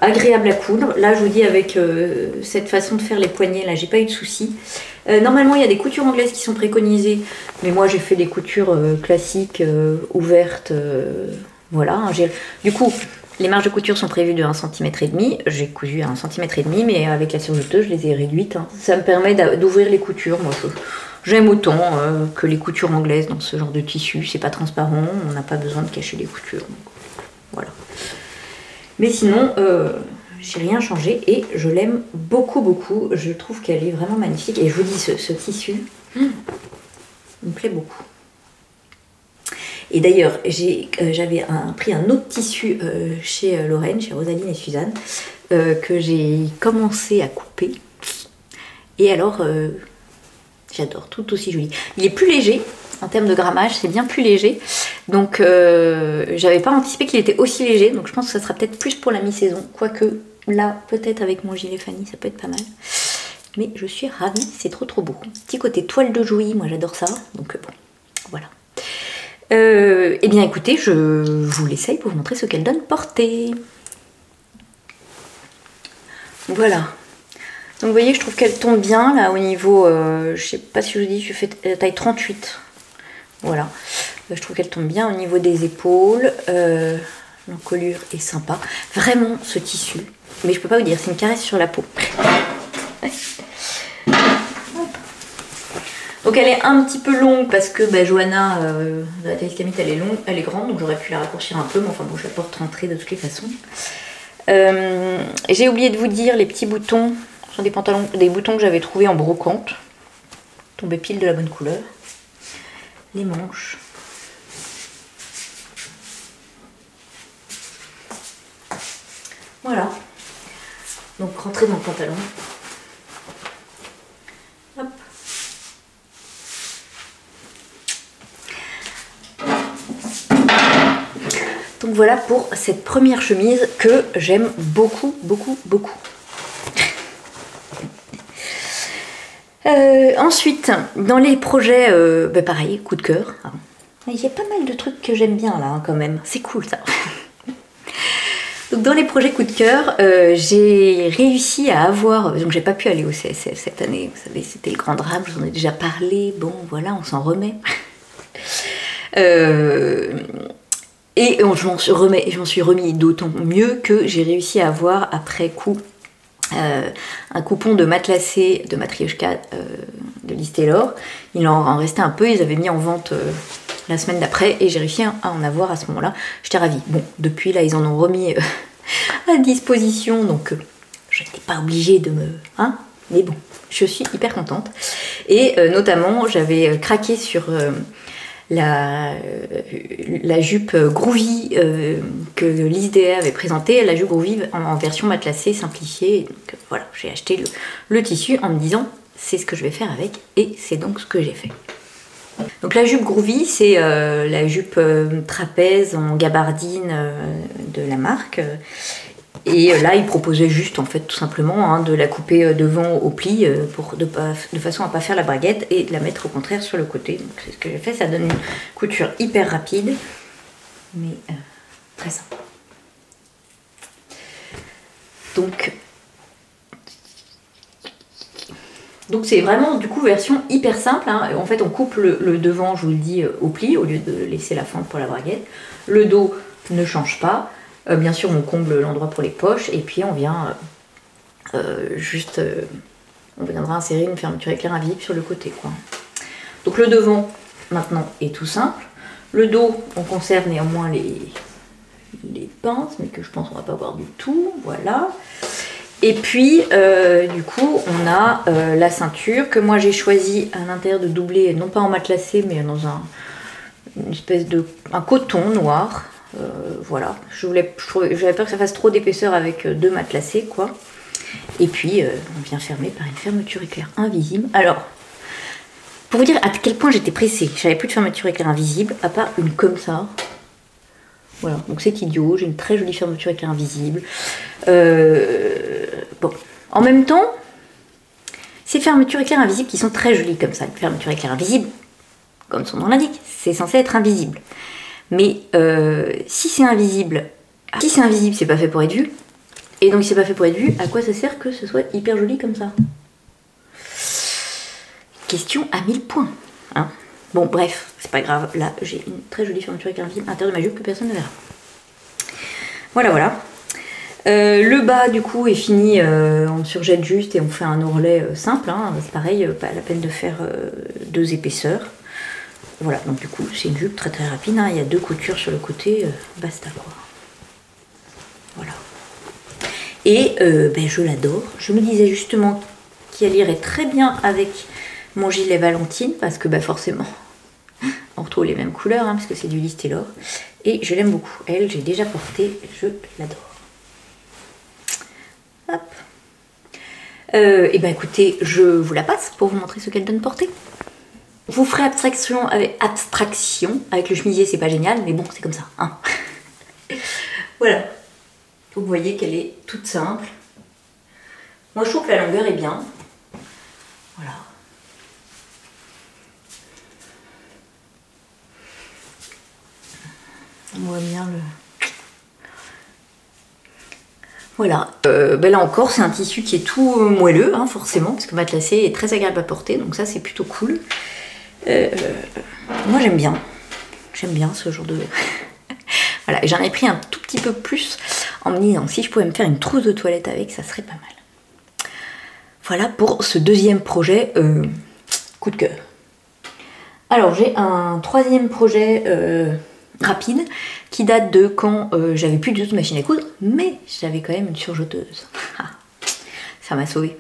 agréable à coudre. Là je vous dis avec cette façon de faire les poignets, là j'ai pas eu de soucis. Normalement il y a des coutures anglaises qui sont préconisées, mais moi j'ai fait des coutures classiques, ouvertes, voilà. Hein, du coup les marges de couture sont prévues de 1,5 cm, j'ai cousu à 1,5 cm, mais avec la surjeteuse je les ai réduites. Hein. Ça me permet d'ouvrir les coutures, moi j'aime autant que les coutures anglaises dans ce genre de tissu. C'est pas transparent, on n'a pas besoin de cacher les coutures. Donc, voilà. Mais sinon, j'ai rien changé et je l'aime beaucoup, beaucoup. Je trouve qu'elle est vraiment magnifique. Et je vous dis, ce tissu, il me plaît beaucoup. Et d'ailleurs, j'avais pris un autre tissu chez Lorraine, chez Rosaline et Suzanne, que j'ai commencé à couper. Et alors... j'adore, tout aussi joli. Il est plus léger, en termes de grammage, c'est bien plus léger. Donc, j'avais pas anticipé qu'il était aussi léger. Donc, je pense que ça sera peut-être plus pour la mi-saison. Quoique, là, peut-être avec mon gilet Fanny, ça peut être pas mal. Mais je suis ravie, c'est trop trop beau. Petit côté toile de Jouy, moi j'adore ça. Donc, bon, voilà. Eh bien, écoutez, je vous l'essaye pour vous montrer ce qu'elle donne portée. Voilà. Donc vous voyez, je trouve qu'elle tombe bien là au niveau, je sais pas si je vous dis, je fais taille 38. Voilà, je trouve qu'elle tombe bien au niveau des épaules. L'encolure est sympa. Vraiment ce tissu, mais je peux pas vous dire, c'est une caresse sur la peau. Donc elle est un petit peu longue parce que Johanna, de la taille Camille, elle est longue, elle est grande, donc j'aurais pu la raccourcir un peu, mais enfin bon, je la porte rentrée de toutes les façons. J'ai oublié de vous dire les petits boutons. Ce sont des pantalons, des boutons que j'avais trouvés en brocante. Tombés pile de la bonne couleur. Les manches. Voilà. Donc rentrer dans le pantalon. Hop. Donc voilà pour cette première chemise que j'aime beaucoup, beaucoup, beaucoup. Ensuite, dans les projets, pareil, coup de cœur. Il y a pas mal de trucs que j'aime bien là, hein, quand même. C'est cool ça. Donc dans les projets coup de cœur, j'ai réussi à avoir... Donc j'ai pas pu aller au CSF cette année. Vous savez, c'était le grand drame, je vous en ai déjà parlé. Bon, voilà, on s'en remet. Et je m'en suis remis d'autant mieux que j'ai réussi à avoir après coup un coupon de matelassé de Matryoshka de Liz Taylor. Il en restait un peu, ils avaient mis en vente la semaine d'après et j'ai réussi à en avoir à ce moment-là. J'étais ravie. Bon, depuis là, ils en ont remis à disposition, donc je n'étais pas obligée de me... Hein, mais bon, je suis hyper contente. Et notamment, j'avais craqué sur... la jupe Groovy que Liz Day avait présentée, la jupe Groovy en version matelassée simplifiée. Donc voilà, j'ai acheté le tissu en me disant c'est ce que je vais faire avec, et c'est donc ce que j'ai fait. Donc la jupe Groovy, c'est la jupe trapèze en gabardine de la marque. Et là, il proposait juste, en fait, tout simplement, hein, de la couper devant au pli de façon à ne pas faire la braguette et de la mettre au contraire sur le côté. Donc c'est ce que j'ai fait, ça donne une couture hyper rapide, mais très simple. Donc c'est vraiment, du coup, version hyper simple. Hein. En fait, on coupe le devant, je vous le dis, au pli, au lieu de laisser la fente pour la braguette. Le dos ne change pas. Bien sûr, on comble l'endroit pour les poches et puis on vient on viendra insérer une fermeture éclair invisible sur le côté, quoi. Donc le devant, maintenant, est tout simple. Le dos, on conserve néanmoins les pinces, mais que je pense qu'on va pas voir du tout. Voilà. Et puis, du coup, on a la ceinture que moi j'ai choisi à l'intérieur de doubler, non pas en matelassé, mais dans une espèce de coton noir. Voilà, j'avais peur que ça fasse trop d'épaisseur avec deux matelassés, quoi. Et puis on vient fermer par une fermeture éclair invisible. Alors, pour vous dire à quel point j'étais pressée, j'avais plus de fermeture éclair invisible à part une comme ça. Voilà, donc c'est idiot, j'ai une très jolie fermeture éclair invisible. Bon, en même temps, ces fermetures éclair invisibles qui sont très jolies comme ça, une fermeture éclair invisible, comme son nom l'indique, c'est censé être invisible. Mais si c'est invisible, c'est pas fait pour être vu. Et donc si c'est pas fait pour être vu, à quoi ça sert que ce soit hyper joli comme ça? Question à 1000 points. Hein, bon, bref, c'est pas grave. Là, j'ai une très jolie fermeture éclair invisible à l'intérieur de ma jupe que personne ne verra. Voilà, voilà. Le bas, du coup, est fini. On surjette juste et on fait un ourlet simple. Hein. C'est pareil, pas la peine de faire deux épaisseurs. Voilà, donc du coup, c'est une jupe très très rapide, hein. Il y a deux coutures sur le côté, basta, quoi. Voilà. Et je l'adore. Je me disais justement qu'elle irait très bien avec mon gilet Valentine, parce que forcément, on retrouve les mêmes couleurs, hein, parce que c'est du Liz Taylor. Et je l'aime beaucoup. Elle, j'ai déjà porté, je l'adore. Hop. Et écoutez, je vous la passe pour vous montrer ce qu'elle donne portée. Vous ferez abstraction avec le chemisier, c'est pas génial, mais bon, c'est comme ça. Hein. Voilà. Vous voyez qu'elle est toute simple. Moi, je trouve que la longueur est bien. Voilà. On voit bien le... Voilà. Là encore, c'est un tissu qui est tout moelleux, hein, forcément, parce que matelassé est très agréable à porter, donc ça, c'est plutôt cool. Moi j'aime bien ce genre de... Voilà, j'en ai pris un tout petit peu plus en me disant si je pouvais me faire une trousse de toilette avec, ça serait pas mal. Voilà pour ce deuxième projet coup de cœur. Alors j'ai un troisième projet rapide qui date de quand j'avais plus du tout de machine à coudre, mais j'avais quand même une surjeteuse. Ça m'a sauvée.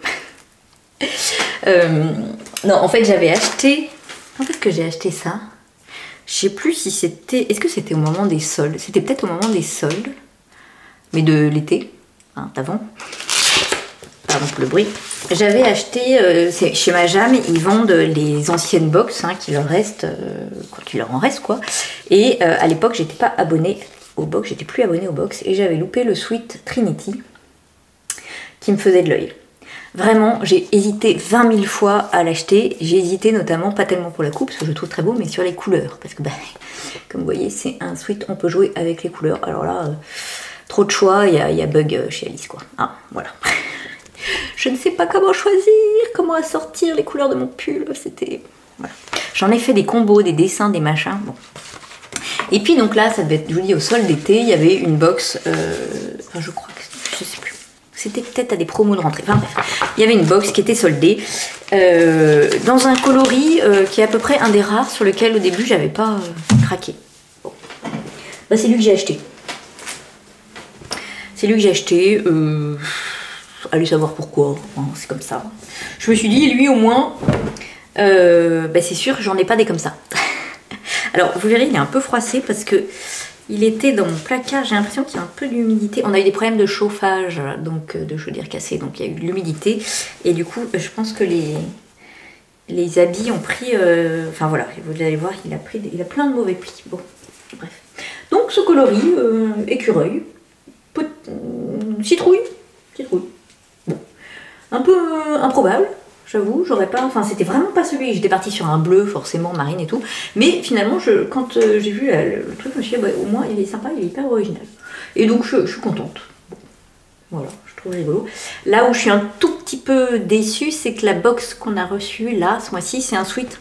Non, en fait j'avais acheté... Quand est-ce que j'ai acheté ça? Je sais plus si c'était... Est-ce que c'était au moment des soldes? C'était peut-être au moment des soldes, mais de l'été, hein, d'avant. Pardon pour le bruit. J'avais acheté, chez Majam, ils vendent les anciennes box, hein, qui leur restent, quand il leur en reste, quoi. Et à l'époque, j'étais pas abonnée aux box, j'étais plus abonnée aux box, et j'avais loupé le Sweet Trinity, qui me faisait de l'œil. Vraiment, j'ai hésité 20 000 fois à l'acheter. J'ai hésité notamment, pas tellement pour la coupe, parce que je le trouve très beau, mais sur les couleurs. Parce que, comme vous voyez, c'est un sweat, on peut jouer avec les couleurs. Alors là, trop de choix, il y a bug chez Alice, quoi. Ah, voilà. Je ne sais pas comment choisir, comment assortir les couleurs de mon pull. C'était... Voilà. J'en ai fait des combos, des dessins, des machins. Bon. Et puis, donc là, ça devait être, je vous dis, au sol d'été, il y avait une box... enfin, je crois que... Je sais plus. c'était peut-être à des promos de rentrée. Enfin bref, il y avait une box qui était soldée dans un coloris qui est à peu près un des rares sur lequel au début j'avais pas craqué. Bon. Bah, c'est lui que j'ai acheté. C'est lui que j'ai acheté. Allez savoir pourquoi, hein, c'est comme ça. Je me suis dit, lui au moins, bah, c'est sûr, j'en ai pas des comme ça. Alors, vous verrez, il est un peu froissé parce que il était dans mon placard. J'ai l'impression qu'il y a un peu d'humidité. On a eu des problèmes de chauffage, donc de chaudière cassée, donc il y a eu de l'humidité. Et du coup, je pense que les habits ont pris... Enfin voilà, vous allez voir, il a plein de mauvais plis. Bon, bref. Donc, ce coloris, écureuil, citrouille. Bon. Un peu improbable. J'avoue, j'aurais pas... Enfin, c'était vraiment pas celui... J'étais partie sur un bleu, forcément, marine et tout. Mais finalement, quand j'ai vu le truc, je me suis dit, bah, au moins, il est sympa, il est hyper original. Et donc, je suis contente. Voilà, je trouve rigolo. Là où je suis un tout petit peu déçue, c'est que la box qu'on a reçue, là, ce mois-ci, c'est un sweat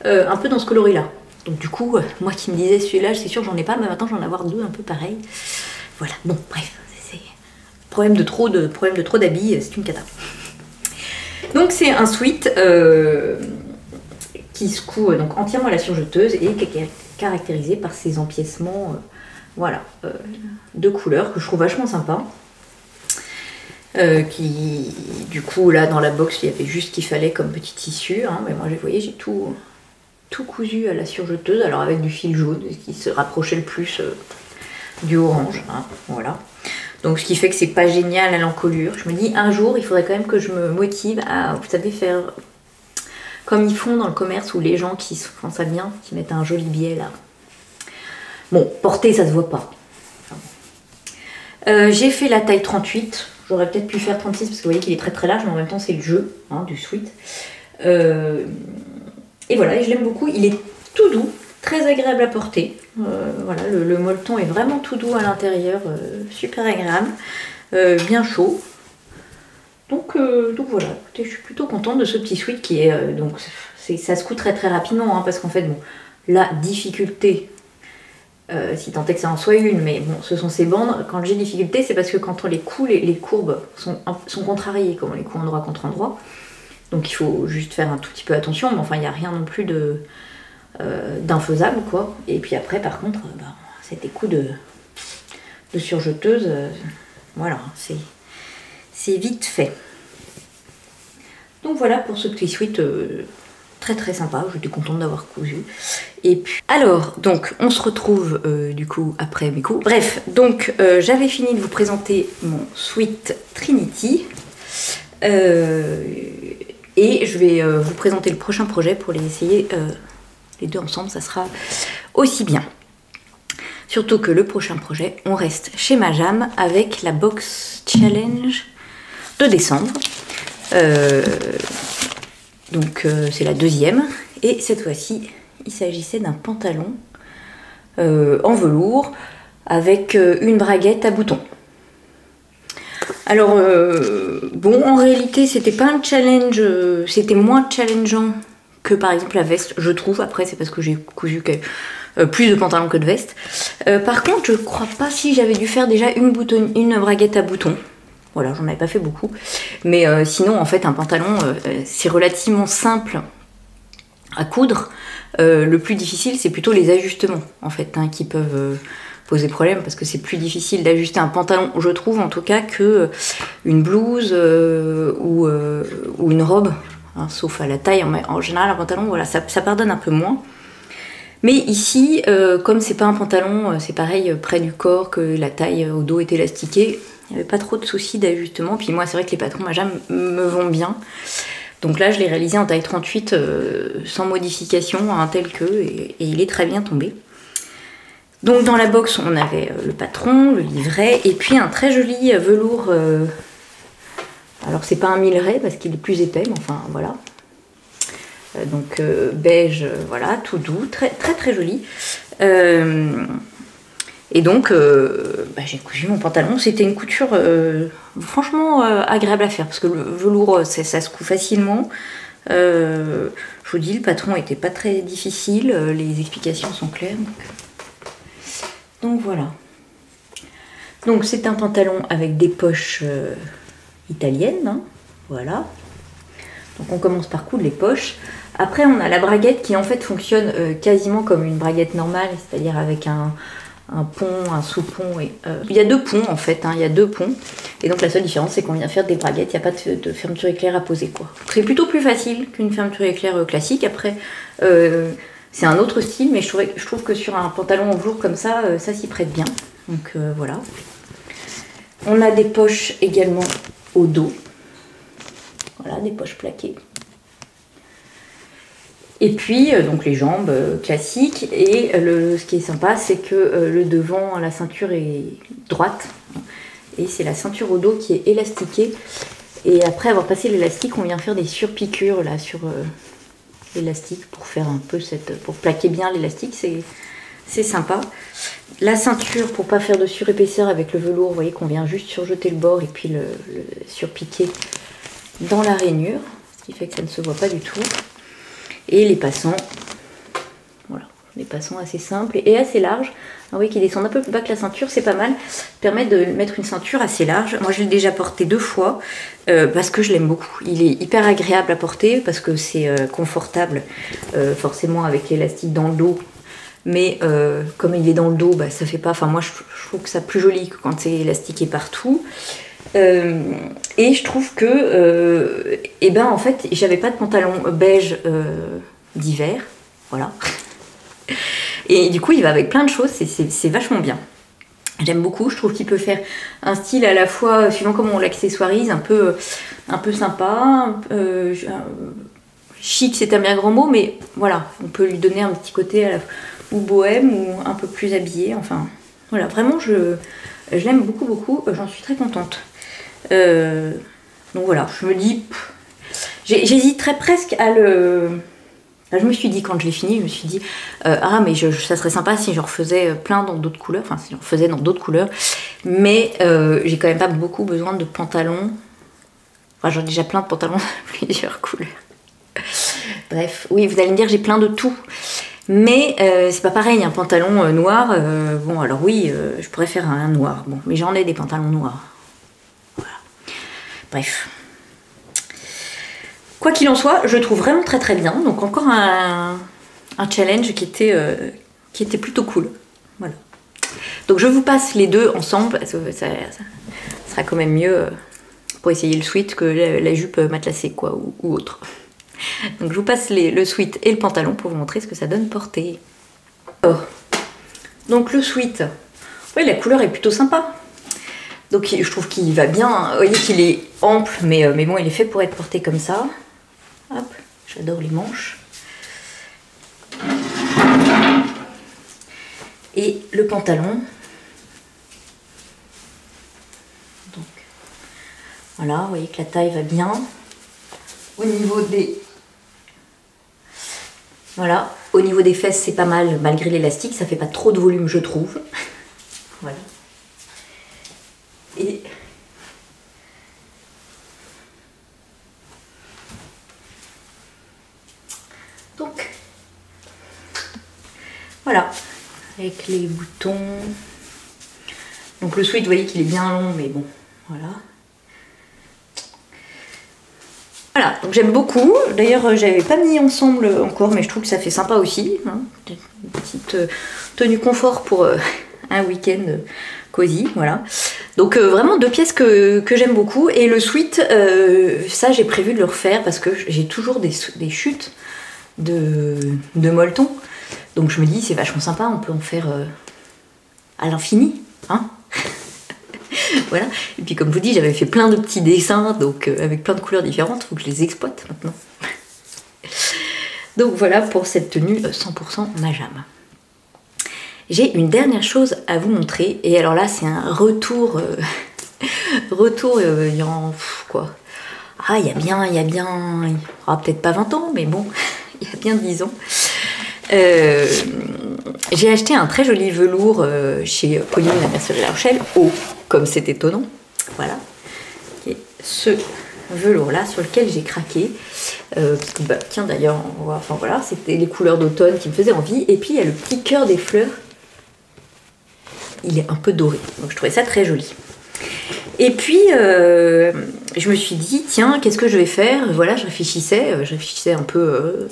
un peu dans ce coloris-là. Donc, du coup, moi qui me disais, celui-là, c'est sûr, j'en ai pas, mais maintenant, j'en ai avoir deux un peu pareils. Voilà, bon, bref, c'est... Problème de trop d'habits, c'est une cata. Donc c'est un sweat qui se coud donc entièrement à la surjeteuse et qui est caractérisé par ses empiècements voilà, de couleurs que je trouve vachement sympa. Qui du coup là dans la box il y avait juste ce qu'il fallait comme petit tissu, hein, mais moi vous voyez j'ai tout cousu à la surjeteuse, alors avec du fil jaune qui se rapprochait le plus du orange, hein, voilà. Donc ce qui fait que c'est pas génial à l'encolure. Je me dis un jour il faudrait quand même que je me motive à, vous savez, faire comme ils font dans le commerce où les gens qui font ça bien, qui mettent un joli biais là. Bon, porter ça se voit pas. J'ai fait la taille 38, j'aurais peut-être pu faire 36 parce que vous voyez qu'il est très très large, mais en même temps c'est le jeu hein, du sweat. Et voilà, et je l'aime beaucoup, il est tout doux, très agréable à porter. Voilà, le molleton est vraiment tout doux à l'intérieur, super agréable, bien chaud. Donc voilà, écoutez, je suis plutôt contente de ce petit sweat qui est... donc ça se coud très très rapidement, hein, parce qu'en fait, bon, la difficulté, si tant est que ça en soit une, mais bon, ce sont ces bandes. Quand j'ai difficulté, c'est parce que quand on les coud, les courbes sont contrariées, comme on les coud endroit contre endroit. Donc il faut juste faire un tout petit peu attention, mais enfin, il n'y a rien non plus d'infaisable, quoi. Et puis après, par contre, cet écout de surjeteuse, voilà, c'est vite fait. Donc voilà pour ce petit sweat très très sympa, j'étais contente d'avoir cousu. Et puis, alors, donc on se retrouve du coup après mes coups. Bref, donc j'avais fini de vous présenter mon sweat Trinity. Et je vais vous présenter le prochain projet pour les essayer les deux ensemble, ça sera aussi bien. Surtout que le prochain projet, on reste chez Majam avec la box challenge de décembre. Donc c'est la deuxième. Et cette fois-ci, il s'agissait d'un pantalon en velours avec une braguette à boutons. Alors, bon, en réalité, c'était pas un challenge, c'était moins challengeant que par exemple la veste, je trouve. Après, c'est parce que j'ai cousu plus de pantalons que de vestes. Par contre, je crois pas si j'avais dû faire déjà une braguette à boutons. Voilà, j'en avais pas fait beaucoup. Mais sinon, en fait, un pantalon, c'est relativement simple à coudre. Le plus difficile, c'est plutôt les ajustements, en fait, hein, qui peuvent... poser problème parce que c'est plus difficile d'ajuster un pantalon, je trouve en tout cas, que une blouse ou une robe, hein, sauf à la taille. En général, un pantalon, voilà, ça pardonne un peu moins. Mais ici, comme c'est pas un pantalon, c'est pareil près du corps, que la taille au dos est élastiquée, il n'y avait pas trop de soucis d'ajustement. Puis moi, c'est vrai que les patrons Majam me vont bien. Donc là, je l'ai réalisé en taille 38 sans modification, hein, tel que, et il est très bien tombé. Donc dans la box, on avait le patron, le livret, et puis un très joli velours. Alors c'est pas un milleret parce qu'il est plus épais, mais enfin voilà. Donc beige, voilà, tout doux, très très très joli. Et donc j'ai cousu mon pantalon. C'était une couture franchement agréable à faire parce que le velours, ça se coud facilement. Je vous dis, le patron était pas très difficile, les explications sont claires. Donc voilà. Donc c'est un pantalon avec des poches italienne, hein, voilà. Donc on commence par coudre les poches. Après on a la braguette qui en fait fonctionne quasiment comme une braguette normale, c'est-à-dire avec un pont, un sous-pont. Il y a deux ponts en fait, hein, il y a deux ponts. Et donc la seule différence c'est qu'on vient faire des braguettes, il n'y a pas de fermeture éclair à poser, quoi. C'est plutôt plus facile qu'une fermeture éclair classique. Après c'est un autre style, mais je trouve que sur un pantalon en velours comme ça, ça s'y prête bien. Donc voilà. On a des poches également au dos. Voilà, des poches plaquées. Et puis, donc les jambes classiques. Et ce qui est sympa, c'est que le devant, la ceinture est droite. Et c'est la ceinture au dos qui est élastiquée. Et après avoir passé l'élastique, on vient faire des surpiqûres là sur l'élastique pour faire un peu pour plaquer bien l'élastique. C'est sympa. La ceinture, pour pas faire de surépaisseur avec le velours, vous voyez qu'on vient juste surjeter le bord et puis le surpiquer dans la rainure, ce qui fait que ça ne se voit pas du tout. Et les passants, voilà, des passants assez simples et assez larges. Ah oui, qui descendent un peu plus bas que la ceinture, c'est pas mal. Ça permet de mettre une ceinture assez large. Moi, je l'ai déjà porté 2 fois parce que je l'aime beaucoup. Il est hyper agréable à porter parce que c'est confortable, forcément avec l'élastique dans le dos. Mais comme il est dans le dos, bah, ça fait pas. Enfin, moi, je trouve que ça plus joli que quand c'est élastiqué partout. Et je trouve que, et ben en fait, j'avais pas de pantalon beige d'hiver, voilà. Et du coup, il va avec plein de choses, c'est vachement bien. J'aime beaucoup, je trouve qu'il peut faire un style à la fois, suivant comment on l'accessoirise, un peu sympa, chic, c'est un bien grand mot, mais voilà, on peut lui donner un petit côté ou bohème ou un peu plus habillé, enfin, voilà, vraiment, je l'aime beaucoup, beaucoup, j'en suis très contente. Donc voilà, je me dis, j'hésiterais presque à le... Là, je me suis dit, quand je l'ai fini, je me suis dit, ah mais ça serait sympa si j'en refaisais plein dans d'autres couleurs, enfin si j'en faisais dans d'autres couleurs, mais j'ai quand même pas beaucoup besoin de pantalons, enfin j'ai déjà plein de pantalons de plusieurs couleurs. Bref, oui, vous allez me dire, j'ai plein de tout. Mais c'est pas pareil, un pantalon noir, bon alors oui, je pourrais faire un noir, bon, mais j'en ai des pantalons noirs. Voilà. Bref. Quoi qu'il en soit, je trouve vraiment très très bien. Donc encore un challenge qui était plutôt cool. Voilà. Donc je vous passe les deux ensemble, parce que ça sera quand même mieux pour essayer le sweat que la jupe matelassée quoi, ou autre. Donc je vous passe le sweat et le pantalon pour vous montrer ce que ça donne porté. Alors, donc le sweat, oui, la couleur est plutôt sympa. Donc je trouve qu'il va bien. Vous voyez qu'il est ample, mais bon, il est fait pour être porté comme ça. Hop, j'adore les manches. Et le pantalon. Donc voilà, vous voyez que la taille va bien. Au niveau des... Voilà, au niveau des fesses, c'est pas mal, malgré l'élastique, ça fait pas trop de volume, je trouve. Voilà. Et... donc, voilà, avec les boutons. Donc le sweat, vous voyez qu'il est bien long, mais bon, voilà. Voilà, donc j'aime beaucoup. D'ailleurs, j'avais pas mis ensemble encore, mais je trouve que ça fait sympa aussi. Hein. Une petite tenue confort pour un week-end cosy, voilà. Donc vraiment 2 pièces que j'aime beaucoup. Et le sweat, ça j'ai prévu de le refaire parce que j'ai toujours des chutes de molleton. Donc je me dis c'est vachement sympa, on peut en faire à l'infini, hein. Voilà. Et puis comme je vous dis, j'avais fait plein de petits dessins, donc avec plein de couleurs différentes, il faut que je les exploite maintenant. Donc voilà pour cette tenue 100% Najam. J'ai une dernière chose à vous montrer, et alors là c'est un retour, il y a quoi, ah il y a bien, peut-être pas 20 ans, mais bon, il y a bien 10 ans. J'ai acheté un très joli velours chez Pauline la mercerie La Rochelle, haut, comme c'est étonnant, voilà, et ce velours là sur lequel j'ai craqué, parce que bah, tiens d'ailleurs, enfin voilà, c'était les couleurs d'automne qui me faisaient envie, et puis il y a le petit cœur des fleurs, il est un peu doré, donc je trouvais ça très joli. Et puis je me suis dit, tiens, qu'est-ce que je vais faire? Voilà, je réfléchissais un peu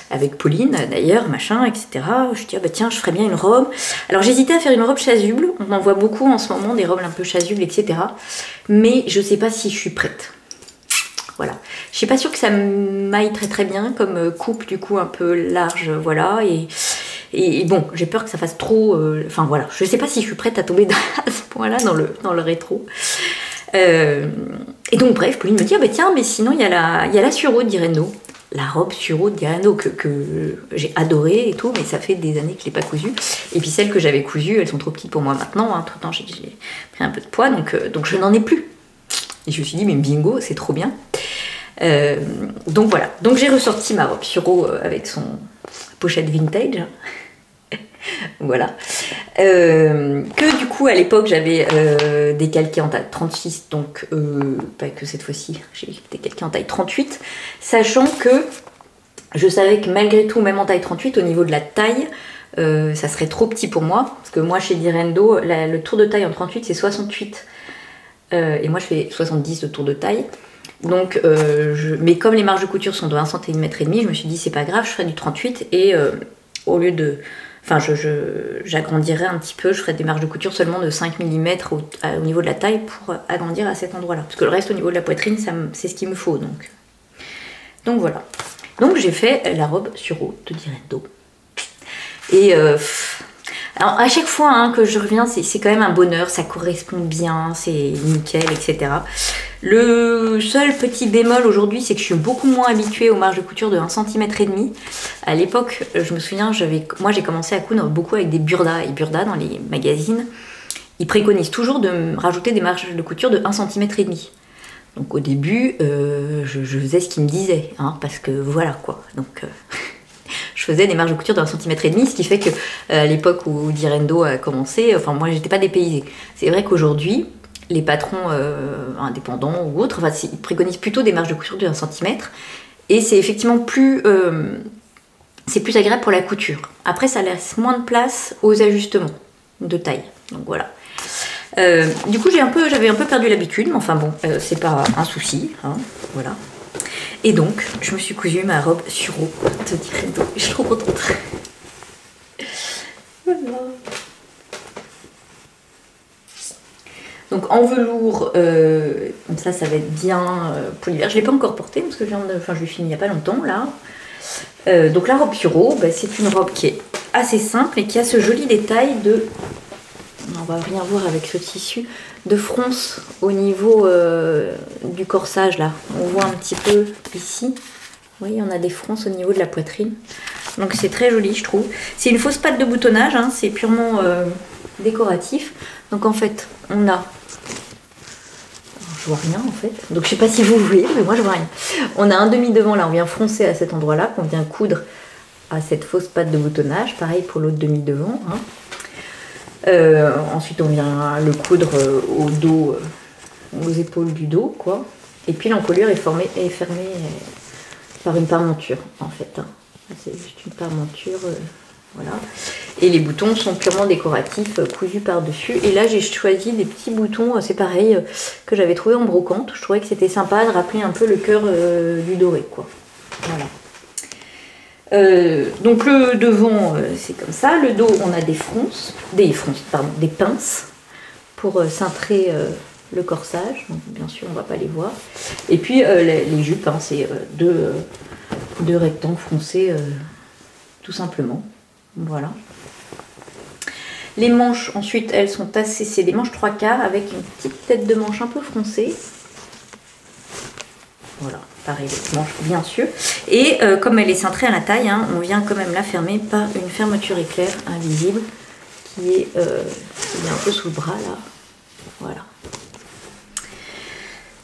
avec Pauline d'ailleurs, machin, etc. Je me dis, ah bah tiens, je ferais bien une robe. Alors j'hésitais à faire une robe chasuble, on en voit beaucoup en ce moment, des robes un peu chasubles, etc. Mais je sais pas si je suis prête. Voilà. Je suis pas sûre que ça m'aille très très bien comme coupe, du coup un peu large, voilà. Et bon, j'ai peur que ça fasse trop... Enfin voilà, je sais pas si je suis prête à tomber à ce point-là dans le rétro. Et donc bref, Pauline me dit, ah bah tiens, mais sinon il y a la Suro d'Ireno. La robe Suro d'Ireno que j'ai adorée et tout, mais ça fait des années que je l'ai pas cousue. Et puis celles que j'avais cousues, elles sont trop petites pour moi maintenant. Entre temps, j'ai pris un peu de poids, donc je n'en ai plus. Et je me suis dit, mais bingo, c'est trop bien. Donc voilà, donc j'ai ressorti ma robe Suro avec son pochette vintage. Voilà. Que du coup à l'époque j'avais décalqué en taille 36, donc pas que cette fois-ci, j'ai décalqué en taille 38, sachant que je savais que malgré tout, même en taille 38, au niveau de la taille, ça serait trop petit pour moi, parce que moi chez Direndo, le tour de taille en 38 c'est 68, et moi je fais 70 de tour de taille. Donc, mais comme les marges de couture sont de 1 cm et demi, je me suis dit c'est pas grave, je ferai du 38 et au lieu de... Enfin, j'agrandirais un petit peu, je ferais des marges de couture seulement de 5 mm au niveau de la taille pour agrandir à cet endroit-là. Parce que le reste au niveau de la poitrine, c'est ce qu'il me faut. Donc voilà. Donc j'ai fait la robe Suro de Direndo. Et alors à chaque fois hein, que je reviens, c'est quand même un bonheur, ça correspond bien, c'est nickel, etc. Le seul petit bémol aujourd'hui, c'est que je suis beaucoup moins habituée aux marges de couture de 1 cm et demi. À l'époque, je me souviens, moi j'ai commencé à coudre beaucoup avec des burdas. Et burdas, dans les magazines, ils préconisent toujours de me rajouter des marges de couture de 1 cm et demi. Donc au début, je faisais ce qu'ils me disaient, hein, parce que voilà quoi. Donc je faisais des marges de couture de 1 cm et demi, ce qui fait que à l'époque où Direndo a commencé, enfin moi j'étais pas dépaysée. C'est vrai qu'aujourd'hui, les patrons indépendants ou autres, enfin, ils préconisent plutôt des marges de couture de 1 cm et c'est effectivement plus agréable pour la couture. Après, ça laisse moins de place aux ajustements de taille. Donc voilà. Du coup, j'avais un peu perdu l'habitude, mais enfin bon, c'est pas un souci. Hein, voilà. Et donc, je me suis cousu ma robe Suro de Direndo. Je suis trop contente. Voilà. Donc en velours, comme ça va être bien pour l'hiver. Je ne l'ai pas encore portée parce que je l'ai fini il n'y a pas longtemps là. Donc la robe Suro, c'est une robe qui est assez simple et qui a ce joli détail de... On va rien voir avec ce tissu, de fronce au niveau du corsage là. On voit un petit peu ici. Vous voyez, on a des fronces au niveau de la poitrine. Donc c'est très joli je trouve. C'est une fausse patte de boutonnage, hein, c'est purement décoratif. Donc en fait, on a... Je vois rien en fait. Donc je sais pas si vous voyez, mais moi je vois rien. On a un demi devant là, on vient froncer à cet endroit-là, qu'on vient coudre à cette fausse patte de boutonnage. Pareil pour l'autre demi devant. Hein. Ensuite on vient le coudre au dos, aux épaules du dos, quoi. Et puis l'encolure est fermée par une parmenture en fait. Hein. C'est juste une parmenture. Voilà. Et les boutons sont purement décoratifs, cousus par-dessus. Et là, j'ai choisi des petits boutons, c'est pareil, que j'avais trouvé en brocante. Je trouvais que c'était sympa de rappeler un peu le cœur du doré, quoi. Voilà. Donc le devant, c'est comme ça. Le dos, on a des pinces pour cintrer le corsage. Donc, bien sûr, on ne va pas les voir. Et puis les jupes, hein, c'est deux rectangles froncés, tout simplement. Voilà. Les manches, ensuite, elles sont tassées. C'est des manches 3/4 avec une petite tête de manche un peu froncée. Voilà, pareil, les manches bien sûr. Et comme elle est cintrée à la taille, hein, on vient quand même la fermer par une fermeture éclair invisible qui est un peu sous le bras là. Voilà.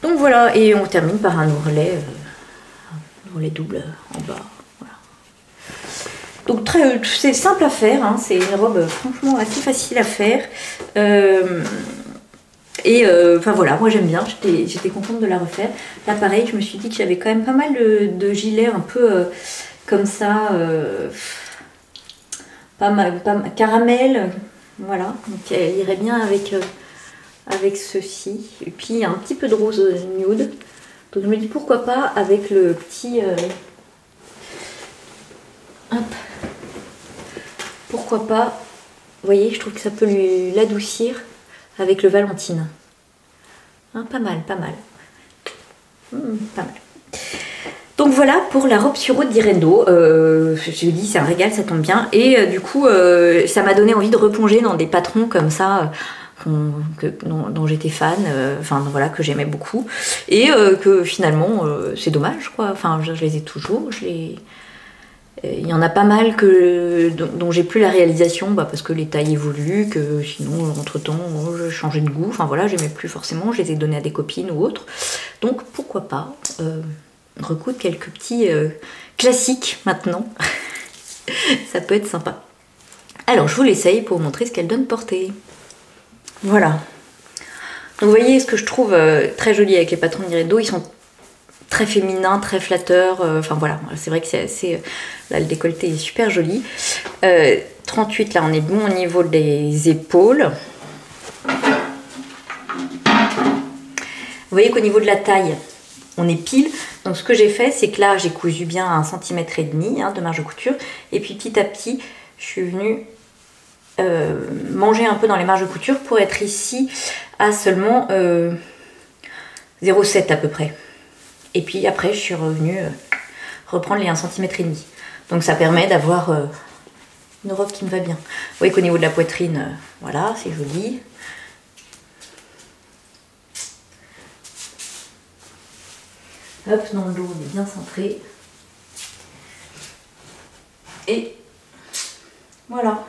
Donc voilà, et on termine par un ourlet double en bas. Donc c'est simple à faire, hein, c'est une robe franchement assez facile à faire. Enfin voilà, moi j'aime bien, j'étais contente de la refaire. Là pareil, je me suis dit que j'avais quand même pas mal de gilets un peu comme ça, pas mal, caramel, voilà. Donc elle irait bien avec ceci. Et puis un petit peu de rose nude, Donc je me dis pourquoi pas avec le petit... hop. Pourquoi pas, vous voyez, je trouve que ça peut l'adoucir avec le Valentine. Hein, pas mal, pas mal. Pas mal. Donc voilà pour la robe sur eau d'Irendo. Je dis c'est un régal, ça tombe bien. Et du coup, ça m'a donné envie de replonger dans des patrons comme ça, dont j'étais fan, enfin voilà, que j'aimais beaucoup. Et que finalement, c'est dommage quoi. Enfin, je les ai toujours. Il y en a pas mal dont j'ai plus la réalisation parce que les tailles évoluent, que sinon entre temps je changeais de goût, enfin voilà, j'aimais plus forcément, je les ai donnés à des copines ou autres. Donc pourquoi pas recoudre quelques petits classiques maintenant. Ça peut être sympa. Alors je vous l'essaye pour vous montrer ce qu'elle donne portée. Voilà. Donc vous voyez ce que je trouve très joli avec les patrons d'Irendo, ils sont très féminin, très flatteur, enfin voilà, c'est vrai que c'est assez... là le décolleté est super joli. 38, là on est bon au niveau des épaules. Vous voyez qu'au niveau de la taille, on est pile. Donc ce que j'ai fait, c'est que là j'ai cousu bien à 1,5 cm de marge de couture. Et puis petit à petit, je suis venue manger un peu dans les marges de couture pour être ici à seulement 0,7 à peu près. Et puis après, je suis revenue reprendre les 1,5 cm. Donc ça permet d'avoir une robe qui me va bien. Vous voyez qu'au niveau de la poitrine, voilà, c'est joli. Hop, dans le dos, on est bien centré. Et voilà.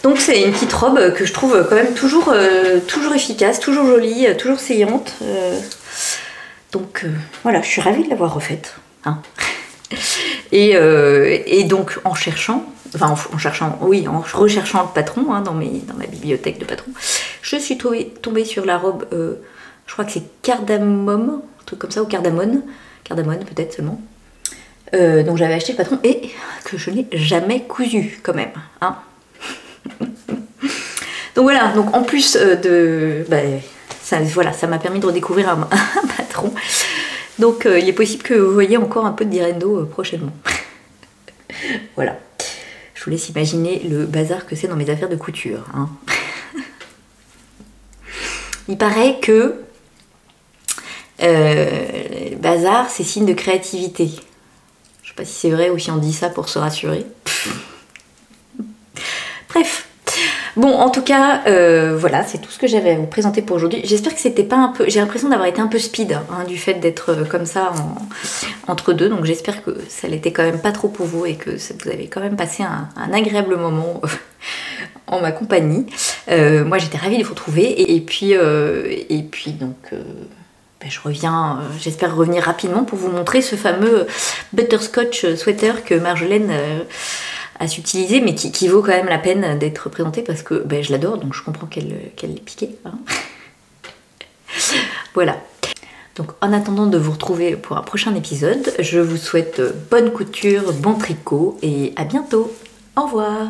Donc c'est une petite robe que je trouve quand même toujours efficace, toujours jolie, toujours saillante. Donc voilà, je suis ravie de l'avoir refaite. Hein. Et donc en recherchant le patron dans ma bibliothèque de patrons, je suis tombée sur la robe, je crois que c'est cardamome, un truc comme ça, ou cardamone peut-être seulement. Donc j'avais acheté le patron et que je n'ai jamais cousu quand même. Hein. Donc voilà, donc en plus ça m'a permis de redécouvrir un patron. Donc il est possible que vous voyez encore un peu de d'Irendo prochainement. Voilà. Je vous laisse imaginer le bazar que c'est dans mes affaires de couture. Hein. Il paraît que bazar, c'est signe de créativité. Je sais pas si c'est vrai ou si on dit ça pour se rassurer. Bref. Bon, en tout cas, voilà, c'est tout ce que j'avais à vous présenter pour aujourd'hui. J'espère que c'était pas un peu... J'ai l'impression d'avoir été un peu speed, du fait d'être comme ça entre deux. Donc j'espère que ça l'était quand même pas trop pour vous et que vous avez quand même passé un agréable moment en ma compagnie. Moi, j'étais ravie de vous retrouver. Et puis donc... je reviens, j'espère revenir rapidement pour vous montrer ce fameux butterscotch sweater que Marjolaine... à s'utiliser, mais qui vaut quand même la peine d'être présenté parce que je l'adore, donc je comprends qu'elle l'ait piqué. Hein. Voilà. Donc en attendant de vous retrouver pour un prochain épisode, je vous souhaite bonne couture, bon tricot et à bientôt. Au revoir.